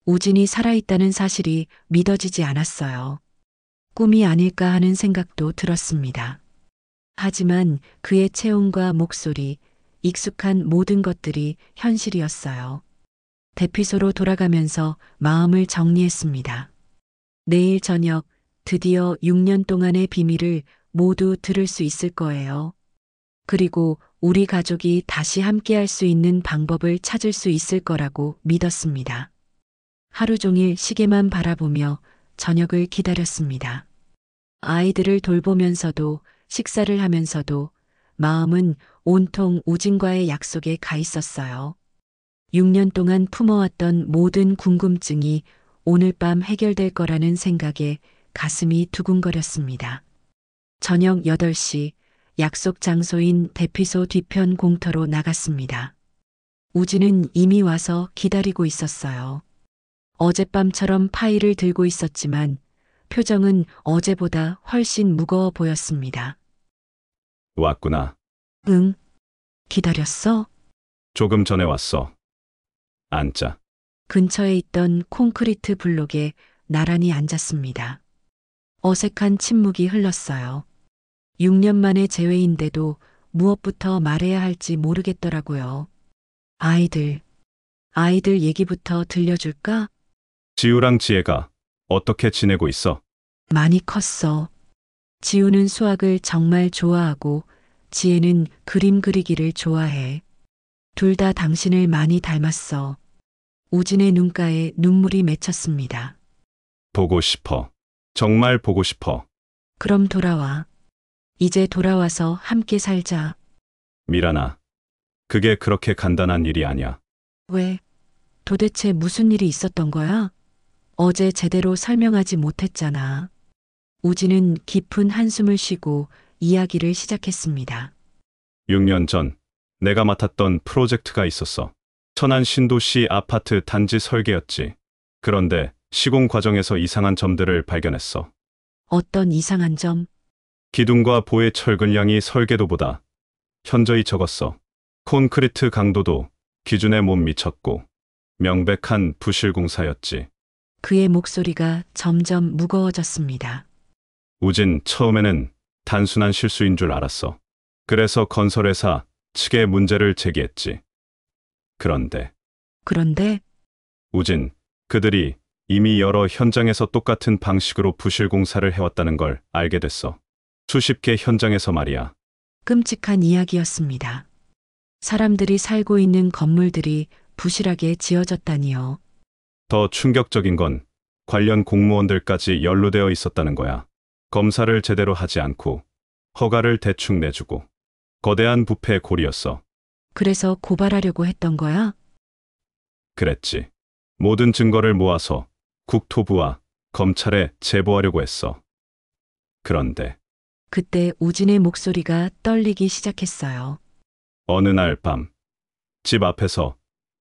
우진이 살아있다는 사실이 믿어지지 않았어요. 꿈이 아닐까 하는 생각도 들었습니다. 하지만 그의 체온과 목소리, 익숙한 모든 것들이 현실이었어요. 대피소로 돌아가면서 마음을 정리했습니다. 내일 저녁 드디어 6년 동안의 비밀을 모두 들을 수 있을 거예요. 그리고 우리 가족이 다시 함께할 수 있는 방법을 찾을 수 있을 거라고 믿었습니다. 하루 종일 시계만 바라보며 저녁을 기다렸습니다. 아이들을 돌보면서도 식사를 하면서도 마음은 온통 우진과의 약속에 가 있었어요. 6년 동안 품어왔던 모든 궁금증이 오늘 밤 해결될 거라는 생각에 가슴이 두근거렸습니다. 저녁 8시 약속 장소인 대피소 뒤편 공터로 나갔습니다. 우진은 이미 와서 기다리고 있었어요. 어젯밤처럼 파일을 들고 있었지만 표정은 어제보다 훨씬 무거워 보였습니다. 왔구나. 응. 기다렸어? 조금 전에 왔어. 앉자. 근처에 있던 콘크리트 블록에 나란히 앉았습니다. 어색한 침묵이 흘렀어요. 6년 만의 재회인데도 무엇부터 말해야 할지 모르겠더라고요. 아이들 얘기부터 들려줄까? 지우랑 지혜가 어떻게 지내고 있어? 많이 컸어. 지우는 수학을 정말 좋아하고 지혜는 그림 그리기를 좋아해. 둘 다 당신을 많이 닮았어. 우진의 눈가에 눈물이 맺혔습니다. 보고 싶어. 정말 보고 싶어. 그럼 돌아와. 이제 돌아와서 함께 살자. 미란아, 그게 그렇게 간단한 일이 아니야. 왜? 도대체 무슨 일이 있었던 거야? 어제 제대로 설명하지 못했잖아. 우진은 깊은 한숨을 쉬고 이야기를 시작했습니다. 6년 전 내가 맡았던 프로젝트가 있었어. 천안 신도시 아파트 단지 설계였지. 그런데 시공 과정에서 이상한 점들을 발견했어. 어떤 이상한 점? 기둥과 보의 철근량이 설계도보다 현저히 적었어. 콘크리트 강도도 기준에 못 미쳤고 명백한 부실 공사였지. 그의 목소리가 점점 무거워졌습니다. 우진 처음에는 단순한 실수인 줄 알았어. 그래서 건설회사 측에 문제를 제기했지. 그런데 우진, 그들이 이미 여러 현장에서 똑같은 방식으로 부실 공사를 해왔다는 걸 알게 됐어. 수십 개 현장에서 말이야. 끔찍한 이야기였습니다. 사람들이 살고 있는 건물들이 부실하게 지어졌다니요. 더 충격적인 건 관련 공무원들까지 연루되어 있었다는 거야. 검사를 제대로 하지 않고 허가를 대충 내주고 거대한 부패의 골이었어. 그래서 고발하려고 했던 거야? 그랬지. 모든 증거를 모아서 국토부와 검찰에 제보하려고 했어. 그런데 그때 우진의 목소리가 떨리기 시작했어요. 어느 날 밤, 집 앞에서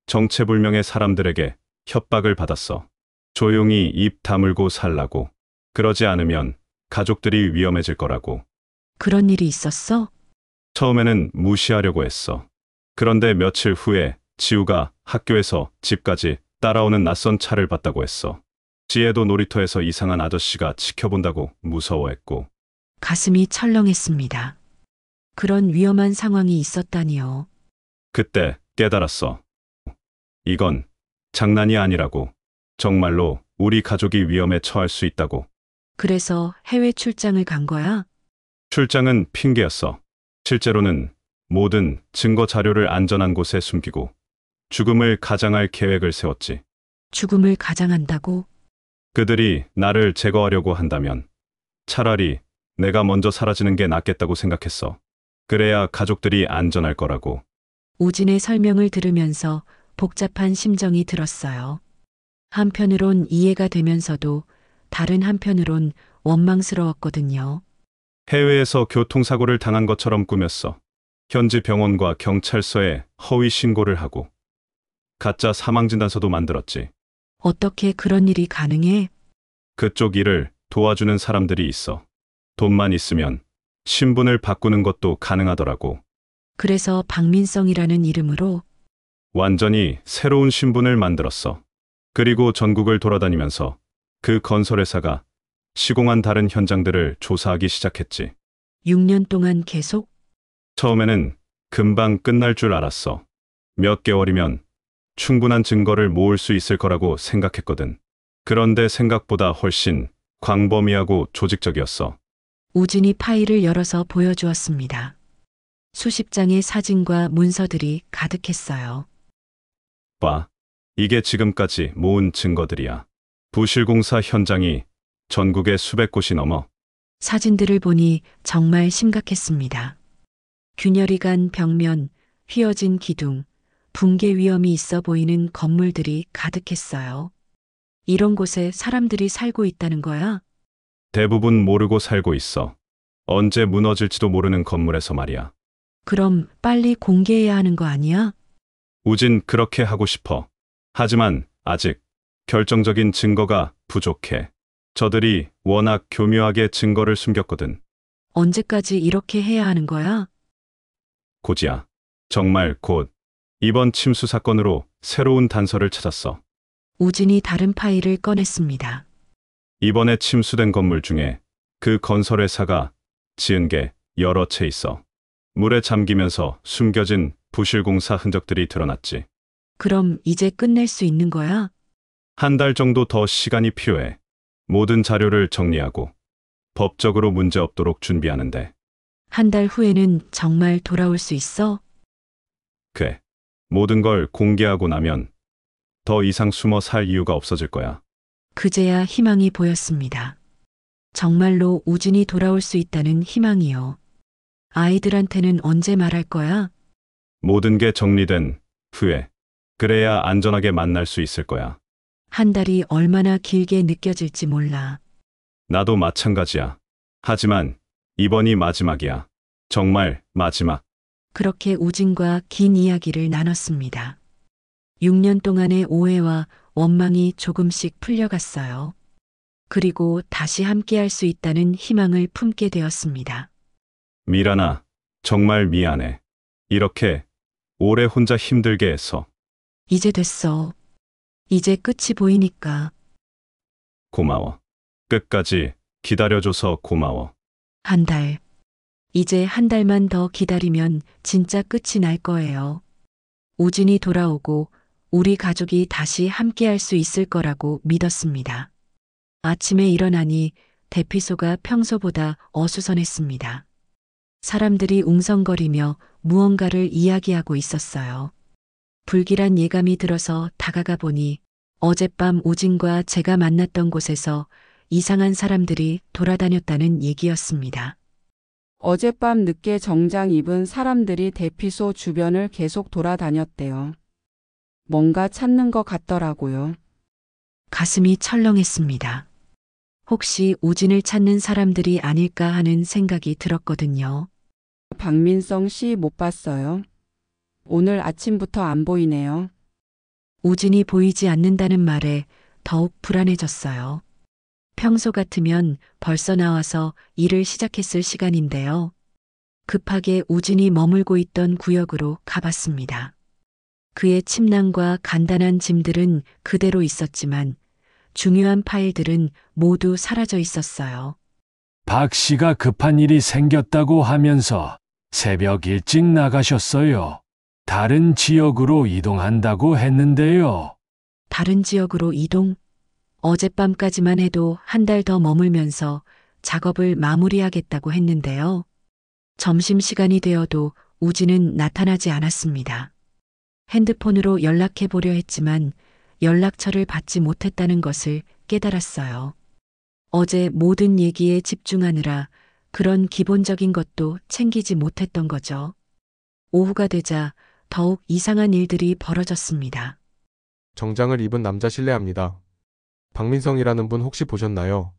정체불명의 사람들에게 협박을 받았어. 조용히 입 다물고 살라고. 그러지 않으면 가족들이 위험해질 거라고. 그런 일이 있었어? 처음에는 무시하려고 했어. 그런데 며칠 후에 지우가 학교에서 집까지 따라오는 낯선 차를 봤다고 했어. 지혜도 놀이터에서 이상한 아저씨가 지켜본다고 무서워했고. 가슴이 철렁했습니다. 그런 위험한 상황이 있었다니요. 그때 깨달았어. 이건 장난이 아니라고. 정말로 우리 가족이 위험에 처할 수 있다고. 그래서 해외 출장을 간 거야? 출장은 핑계였어. 실제로는 모든 증거 자료를 안전한 곳에 숨기고 죽음을 가장할 계획을 세웠지. 죽음을 가장한다고? 그들이 나를 제거하려고 한다면 차라리 내가 먼저 사라지는 게 낫겠다고 생각했어. 그래야 가족들이 안전할 거라고. 우진의 설명을 들으면서 복잡한 심정이 들었어요. 한편으론 이해가 되면서도 다른 한편으론 원망스러웠거든요. 해외에서 교통사고를 당한 것처럼 꾸몄어. 현지 병원과 경찰서에 허위 신고를 하고 가짜 사망진단서도 만들었지. 어떻게 그런 일이 가능해? 그쪽 일을 도와주는 사람들이 있어. 돈만 있으면 신분을 바꾸는 것도 가능하더라고. 그래서 박민성이라는 이름으로 완전히 새로운 신분을 만들었어. 그리고 전국을 돌아다니면서 그 건설회사가 시공한 다른 현장들을 조사하기 시작했지. 6년 동안 계속? 처음에는 금방 끝날 줄 알았어. 몇 개월이면 충분한 증거를 모을 수 있을 거라고 생각했거든. 그런데 생각보다 훨씬 광범위하고 조직적이었어. 우진이 파일을 열어서 보여주었습니다. 수십 장의 사진과 문서들이 가득했어요. 봐. 이게 지금까지 모은 증거들이야. 부실공사 현장이 전국에 수백 곳이 넘어. 사진들을 보니 정말 심각했습니다. 균열이 간 벽면, 휘어진 기둥, 붕괴 위험이 있어 보이는 건물들이 가득했어요. 이런 곳에 사람들이 살고 있다는 거야? 대부분 모르고 살고 있어. 언제 무너질지도 모르는 건물에서 말이야. 그럼 빨리 공개해야 하는 거 아니야? 우진 그렇게 하고 싶어. 하지만 아직 결정적인 증거가 부족해. 저들이 워낙 교묘하게 증거를 숨겼거든. 언제까지 이렇게 해야 하는 거야? 곧이야. 정말 곧. 이번 침수 사건으로 새로운 단서를 찾았어. 우진이 다른 파일을 꺼냈습니다. 이번에 침수된 건물 중에 그 건설회사가 지은 게 여러 채 있어. 물에 잠기면서 숨겨진 부실공사 흔적들이 드러났지. 그럼 이제 끝낼 수 있는 거야? 한 달 정도 더 시간이 필요해. 모든 자료를 정리하고 법적으로 문제 없도록 준비하는데. 한 달 후에는 정말 돌아올 수 있어? 그래. 모든 걸 공개하고 나면 더 이상 숨어 살 이유가 없어질 거야. 그제야 희망이 보였습니다. 정말로 우진이 돌아올 수 있다는 희망이요. 아이들한테는 언제 말할 거야? 모든 게 정리된 후에. 그래야 안전하게 만날 수 있을 거야. 한 달이 얼마나 길게 느껴질지 몰라. 나도 마찬가지야. 하지만 이번이 마지막이야. 정말 마지막. 그렇게 우진과 긴 이야기를 나눴습니다. 6년 동안의 오해와 원망이 조금씩 풀려갔어요. 그리고 다시 함께할 수 있다는 희망을 품게 되었습니다. 미란아, 정말 미안해. 이렇게 오래 혼자 힘들게 해서. 이제 됐어. 이제 끝이 보이니까. 고마워. 끝까지 기다려줘서 고마워. 한 달. 이제 한 달만 더 기다리면 진짜 끝이 날 거예요. 우진이 돌아오고 우리 가족이 다시 함께할 수 있을 거라고 믿었습니다. 아침에 일어나니 대피소가 평소보다 어수선했습니다. 사람들이 웅성거리며 무언가를 이야기하고 있었어요. 불길한 예감이 들어서 다가가 보니 어젯밤 우진과 제가 만났던 곳에서 이상한 사람들이 돌아다녔다는 얘기였습니다. 어젯밤 늦게 정장 입은 사람들이 대피소 주변을 계속 돌아다녔대요. 뭔가 찾는 것 같더라고요. 가슴이 철렁했습니다. 혹시 우진을 찾는 사람들이 아닐까 하는 생각이 들었거든요. 박민성 씨 못 봤어요? 오늘 아침부터 안 보이네요. 우진이 보이지 않는다는 말에 더욱 불안해졌어요. 평소 같으면 벌써 나와서 일을 시작했을 시간인데요. 급하게 우진이 머물고 있던 구역으로 가봤습니다. 그의 침낭과 간단한 짐들은 그대로 있었지만 중요한 파일들은 모두 사라져 있었어요. 박 씨가 급한 일이 생겼다고 하면서 새벽 일찍 나가셨어요. 다른 지역으로 이동한다고 했는데요. 다른 지역으로 이동? 어젯밤까지만 해도 한 달 더 머물면서 작업을 마무리하겠다고 했는데요. 점심시간이 되어도 우진은 나타나지 않았습니다. 핸드폰으로 연락해 보려 했지만 연락처를 받지 못했다는 것을 깨달았어요. 어제 모든 얘기에 집중하느라 그런 기본적인 것도 챙기지 못했던 거죠. 오후가 되자 더욱 이상한 일들이 벌어졌습니다. 정장을 입은 남자 실례합니다. 박민성이라는 분 혹시 보셨나요?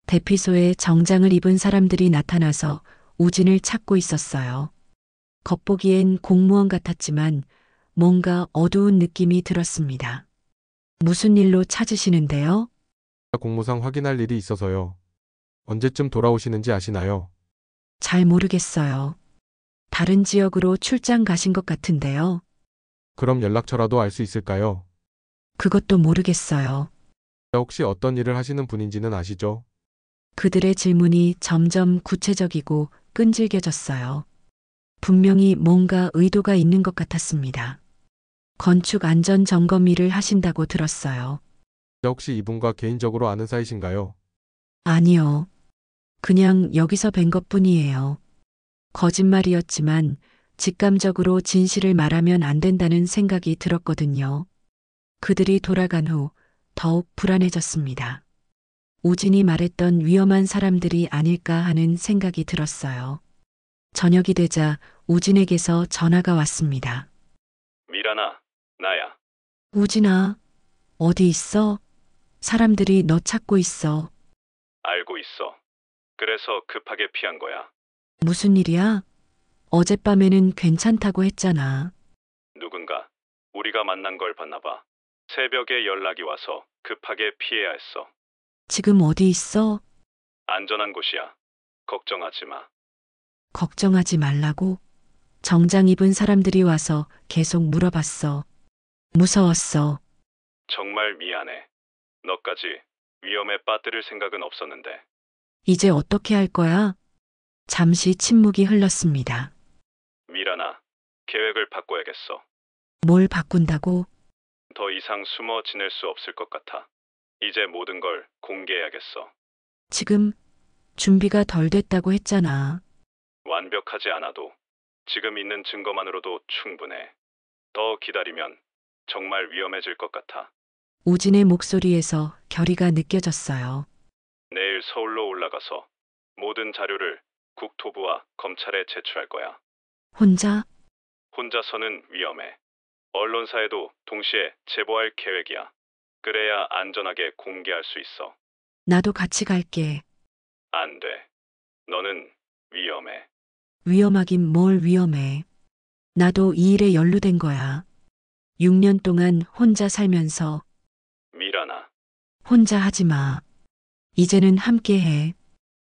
대피소에 정장을 입은 사람들이 나타나서 우진을 찾고 있었어요. 겉보기엔 공무원 같았지만 뭔가 어두운 느낌이 들었습니다. 무슨 일로 찾으시는데요? 공무상 확인할 일이 있어서요. 언제쯤 돌아오시는지 아시나요? 잘 모르겠어요. 다른 지역으로 출장 가신 것 같은데요. 그럼 연락처라도 알 수 있을까요? 그것도 모르겠어요. 혹시 어떤 일을 하시는 분인지는 아시죠? 그들의 질문이 점점 구체적이고 끈질겨졌어요. 분명히 뭔가 의도가 있는 것 같았습니다. 건축 안전 점검 일을 하신다고 들었어요. 혹시 이분과 개인적으로 아는 사이신가요? 아니요. 그냥 여기서 뵌 것뿐이에요. 거짓말이었지만 직감적으로 진실을 말하면 안 된다는 생각이 들었거든요. 그들이 돌아간 후 더욱 불안해졌습니다. 우진이 말했던 위험한 사람들이 아닐까 하는 생각이 들었어요. 저녁이 되자 우진에게서 전화가 왔습니다. 미란아, 나야. 우진아, 어디 있어? 사람들이 너 찾고 있어. 알고 있어. 그래서 급하게 피한 거야. 무슨 일이야? 어젯밤에는 괜찮다고 했잖아. 누군가 우리가 만난 걸 봤나 봐. 새벽에 연락이 와서 급하게 피해야 했어. 지금 어디 있어? 안전한 곳이야. 걱정하지 마. 걱정하지 말라고? 정장 입은 사람들이 와서 계속 물어봤어. 무서웠어. 정말 미안해. 너까지 위험에 빠뜨릴 생각은 없었는데. 이제 어떻게 할 거야? 잠시 침묵이 흘렀습니다. 미란아, 계획을 바꿔야겠어. 뭘 바꾼다고? 더 이상 숨어 지낼 수 없을 것 같아. 이제 모든 걸 공개해야겠어. 지금 준비가 덜 됐다고 했잖아. 완벽하지 않아도 지금 있는 증거만으로도 충분해. 더 기다리면 정말 위험해질 것 같아. 우진의 목소리에서 결의가 느껴졌어요. 내일 서울로 올라가서 모든 자료를 국토부와 검찰에 제출할 거야. 혼자? 혼자서는 위험해. 언론사에도 동시에 제보할 계획이야. 그래야 안전하게 공개할 수 있어. 나도 같이 갈게. 안 돼. 너는 위험해. 위험하긴 뭘 위험해. 나도 이 일에 연루된 거야. 6년 동안 혼자 살면서. 미란아. 혼자 하지 마. 이제는 함께 해.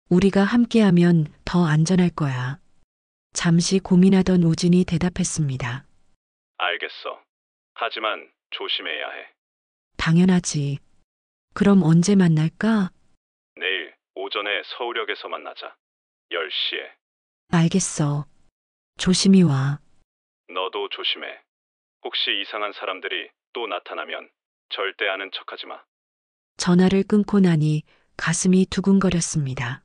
우리가 함께하면 더 안전할 거야. 잠시 고민하던 우진이 대답했습니다. 알겠어. 하지만 조심해야 해. 당연하지. 그럼 언제 만날까? 내일 오전에 서울역에서 만나자. 10시에. 알겠어. 조심히 와. 너도 조심해. 혹시 이상한 사람들이 또 나타나면 절대 아는 척하지 마. 전화를 끊고 나니 가슴이 두근거렸습니다.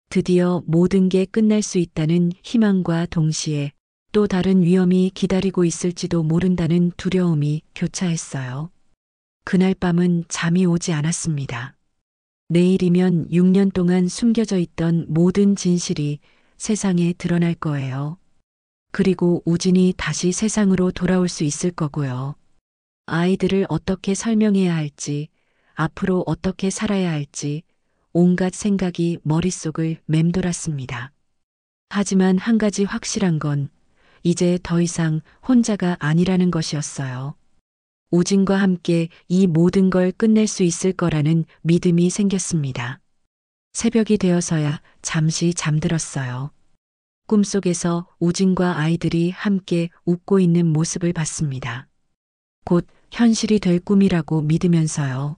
드디어 모든 게 끝날 수 있다는 희망과 동시에 또 다른 위험이 기다리고 있을지도 모른다는 두려움이 교차했어요. 그날 밤은 잠이 오지 않았습니다. 내일이면 6년 동안 숨겨져 있던 모든 진실이 세상에 드러날 거예요. 그리고 우진이 다시 세상으로 돌아올 수 있을 거고요. 아이들을 어떻게 설명해야 할지, 앞으로 어떻게 살아야 할지 온갖 생각이 머릿속을 맴돌았습니다. 하지만 한 가지 확실한 건 이제 더 이상 혼자가 아니라는 것이었어요. 우진과 함께 이 모든 걸 끝낼 수 있을 거라는 믿음이 생겼습니다. 새벽이 되어서야 잠시 잠들었어요. 꿈속에서 우진과 아이들이 함께 웃고 있는 모습을 봤습니다. 곧 현실이 될 꿈이라고 믿으면서요.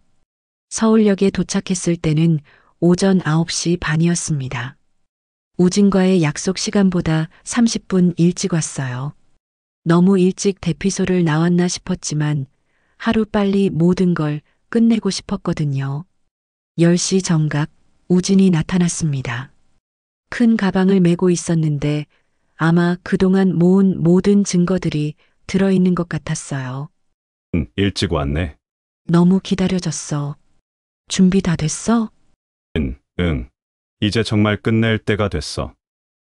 서울역에 도착했을 때는 오전 9시 반이었습니다. 우진과의 약속 시간보다 30분 일찍 왔어요. 너무 일찍 대피소를 나왔나 싶었지만 하루빨리 모든 걸 끝내고 싶었거든요. 10시 정각 우진이 나타났습니다. 큰 가방을 메고 있었는데 아마 그동안 모은 모든 증거들이 들어있는 것 같았어요. 일찍 왔네. 너무 기다려졌어. 준비 다 됐어? 응. 이제 정말 끝낼 때가 됐어.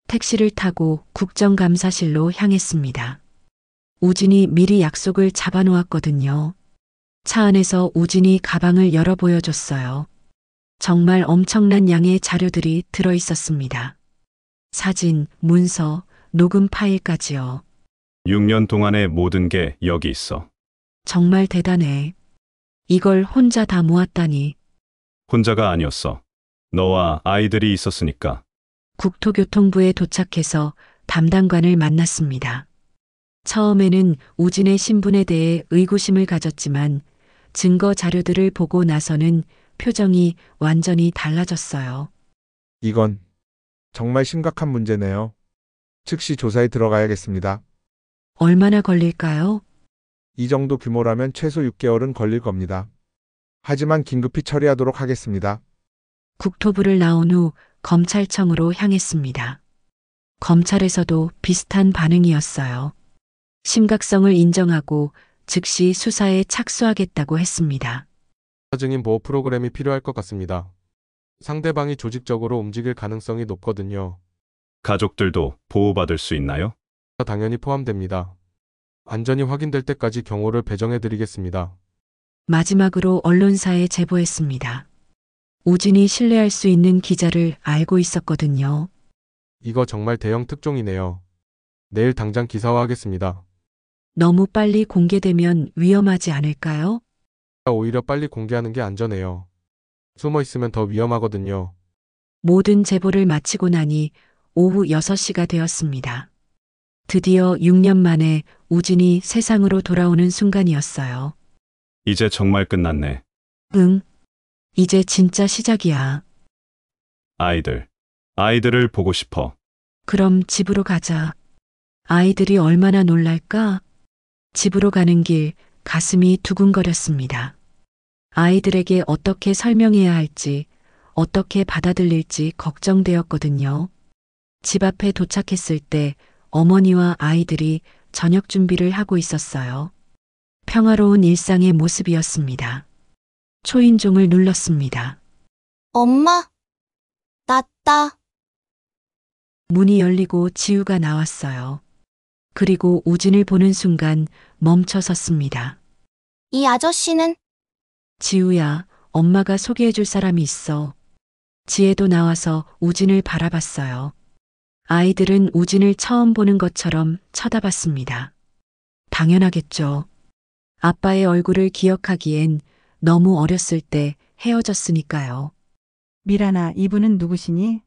택시를 타고 국정감사실로 향했습니다. 우진이 미리 약속을 잡아놓았거든요. 차 안에서 우진이 가방을 열어 보여줬어요. 정말 엄청난 양의 자료들이 들어있었습니다. 사진, 문서, 녹음 파일까지요. 6년 동안의 모든 게 여기 있어. 정말 대단해. 이걸 혼자 다 모았다니. 혼자가 아니었어. 너와 아이들이 있었으니까. 국토교통부에 도착해서 담당관을 만났습니다. 처음에는 우진의 신분에 대해 의구심을 가졌지만 증거 자료들을 보고 나서는 표정이 완전히 달라졌어요. 이건 정말 심각한 문제네요. 즉시 조사에 들어가야겠습니다. 얼마나 걸릴까요? 이 정도 규모라면 최소 6개월은 걸릴 겁니다. 하지만 긴급히 처리하도록 하겠습니다. 국토부를 나온 후 검찰청으로 향했습니다. 검찰에서도 비슷한 반응이었어요. 심각성을 인정하고 즉시 수사에 착수하겠다고 했습니다. 증인 보호 프로그램이 필요할 것 같습니다. 상대방이 조직적으로 움직일 가능성이 높거든요. 가족들도 보호받을 수 있나요? 당연히 포함됩니다. 안전이 확인될 때까지 경호를 배정해드리겠습니다. 마지막으로 언론사에 제보했습니다. 우진이 신뢰할 수 있는 기자를 알고 있었거든요. 이거 정말 대형 특종이네요. 내일 당장 기사화하겠습니다. 너무 빨리 공개되면 위험하지 않을까요? 오히려 빨리 공개하는 게 안전해요. 숨어 있으면 더 위험하거든요. 모든 제보를 마치고 나니 오후 6시가 되었습니다. 드디어 6년 만에 우진이 세상으로 돌아오는 순간이었어요. 이제 정말 끝났네. 응. 이제 진짜 시작이야. 아이들을 보고 싶어. 그럼 집으로 가자. 아이들이 얼마나 놀랄까? 집으로 가는 길 가슴이 두근거렸습니다. 아이들에게 어떻게 설명해야 할지, 어떻게 받아들일지 걱정되었거든요. 집 앞에 도착했을 때 어머니와 아이들이 저녁 준비를 하고 있었어요. 평화로운 일상의 모습이었습니다. 초인종을 눌렀습니다. 엄마, 낫다. 문이 열리고 지우가 나왔어요. 그리고 우진을 보는 순간 멈춰 섰습니다. 이 아저씨는? 지우야, 엄마가 소개해줄 사람이 있어. 지혜도 나와서 우진을 바라봤어요. 아이들은 우진을 처음 보는 것처럼 쳐다봤습니다. 당연하겠죠. 아빠의 얼굴을 기억하기엔 너무 어렸을 때 헤어졌으니까요. 미란아, 이분은 누구시니?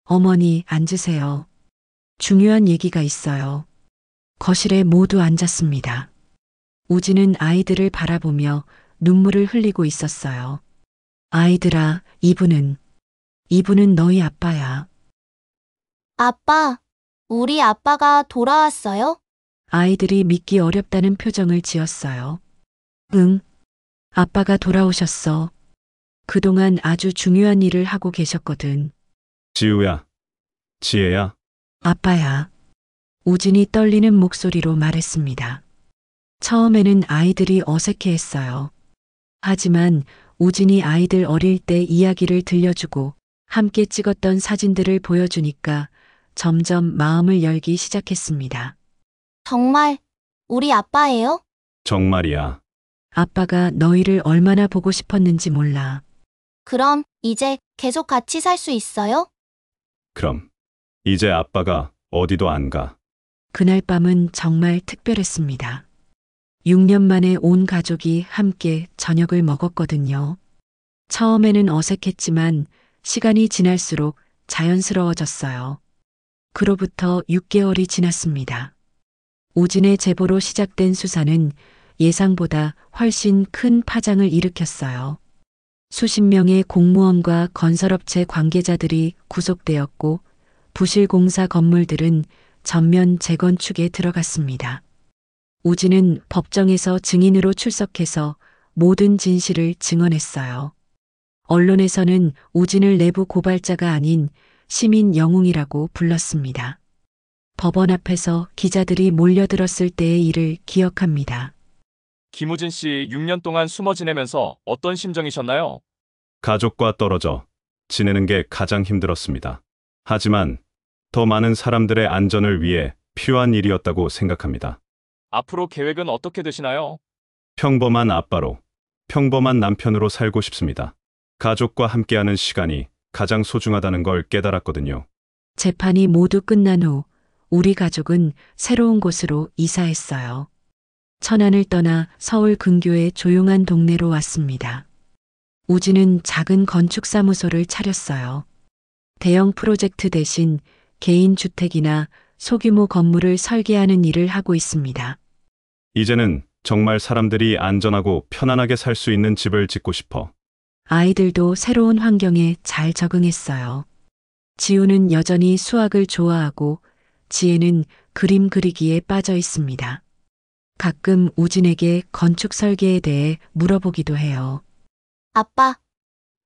어머니, 앉으세요. 중요한 얘기가 있어요. 거실에 모두 앉았습니다. 우진은 아이들을 바라보며 눈물을 흘리고 있었어요. 아이들아, 이분은 너희 아빠야. 아빠, 우리 아빠가 돌아왔어요? 아이들이 믿기 어렵다는 표정을 지었어요. 응, 아빠가 돌아오셨어. 그동안 아주 중요한 일을 하고 계셨거든. 지우야, 지혜야. 아빠야. 우진이 떨리는 목소리로 말했습니다. 처음에는 아이들이 어색해했어요. 하지만 우진이 아이들 어릴 때 이야기를 들려주고 함께 찍었던 사진들을 보여주니까 점점 마음을 열기 시작했습니다. 정말 우리 아빠예요? 정말이야. 아빠가 너희를 얼마나 보고 싶었는지 몰라. 그럼 이제 계속 같이 살 수 있어요? 그럼 이제 아빠가 어디도 안 가. 그날 밤은 정말 특별했습니다. 6년 만에 온 가족이 함께 저녁을 먹었거든요. 처음에는 어색했지만 시간이 지날수록 자연스러워졌어요. 그로부터 6개월이 지났습니다. 우진의 제보로 시작된 수사는 예상보다 훨씬 큰 파장을 일으켰어요. 수십 명의 공무원과 건설업체 관계자들이 구속되었고 부실공사 건물들은 전면 재건축에 들어갔습니다. 우진은 법정에서 증인으로 출석해서 모든 진실을 증언했어요. 언론에서는 우진을 내부 고발자가 아닌 시민 영웅이라고 불렀습니다. 법원 앞에서 기자들이 몰려들었을 때의 일을 기억합니다. 김우진 씨 6년 동안 숨어 지내면서 어떤 심정이셨나요? 가족과 떨어져 지내는 게 가장 힘들었습니다. 하지만 더 많은 사람들의 안전을 위해 필요한 일이었다고 생각합니다. 앞으로 계획은 어떻게 되시나요? 평범한 아빠로, 평범한 남편으로 살고 싶습니다. 가족과 함께하는 시간이 가장 소중하다는 걸 깨달았거든요. 재판이 모두 끝난 후 우리 가족은 새로운 곳으로 이사했어요. 천안을 떠나 서울 근교의 조용한 동네로 왔습니다. 우진은 작은 건축사무소를 차렸어요. 대형 프로젝트 대신 개인 주택이나 소규모 건물을 설계하는 일을 하고 있습니다. 이제는 정말 사람들이 안전하고 편안하게 살 수 있는 집을 짓고 싶어. 아이들도 새로운 환경에 잘 적응했어요. 지우는 여전히 수학을 좋아하고 지혜는 그림 그리기에 빠져 있습니다. 가끔 우진에게 건축 설계에 대해 물어보기도 해요. 아빠,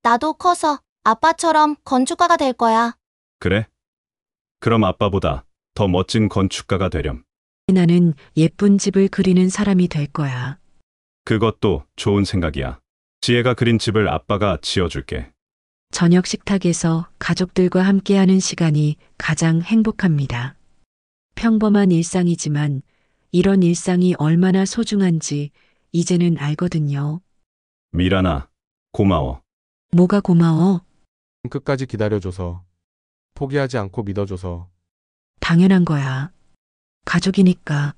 나도 커서 아빠처럼 건축가가 될 거야. 그래? 그럼 아빠보다 더 멋진 건축가가 되렴. 나는 예쁜 집을 그리는 사람이 될 거야. 그것도 좋은 생각이야. 지혜가 그린 집을 아빠가 지어줄게. 저녁 식탁에서 가족들과 함께하는 시간이 가장 행복합니다. 평범한 일상이지만 이런 일상이 얼마나 소중한지 이제는 알거든요. 미란아, 고마워. 뭐가 고마워? 끝까지 기다려줘서, 포기하지 않고 믿어줘서. 당연한 거야. 가족이니까.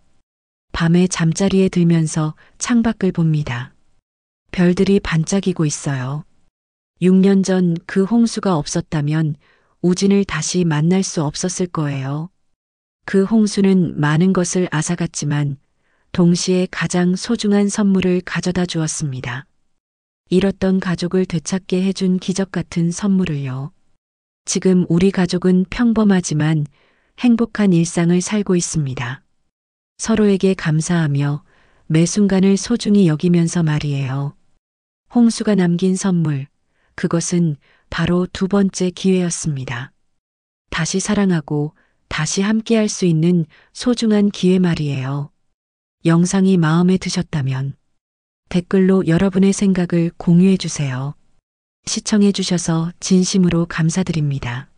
밤에 잠자리에 들면서 창밖을 봅니다. 별들이 반짝이고 있어요. 6년 전 그 홍수가 없었다면 우진을 다시 만날 수 없었을 거예요. 그 홍수는 많은 것을 앗아갔지만 동시에 가장 소중한 선물을 가져다 주었습니다. 잃었던 가족을 되찾게 해준 기적 같은 선물을요. 지금 우리 가족은 평범하지만 행복한 일상을 살고 있습니다. 서로에게 감사하며 매 순간을 소중히 여기면서 말이에요. 홍수가 남긴 선물, 그것은 바로 두 번째 기회였습니다. 다시 사랑하고 다시 함께할 수 있는 소중한 기회 말이에요. 영상이 마음에 드셨다면 댓글로 여러분의 생각을 공유해 주세요. 시청해 주셔서 진심으로 감사드립니다.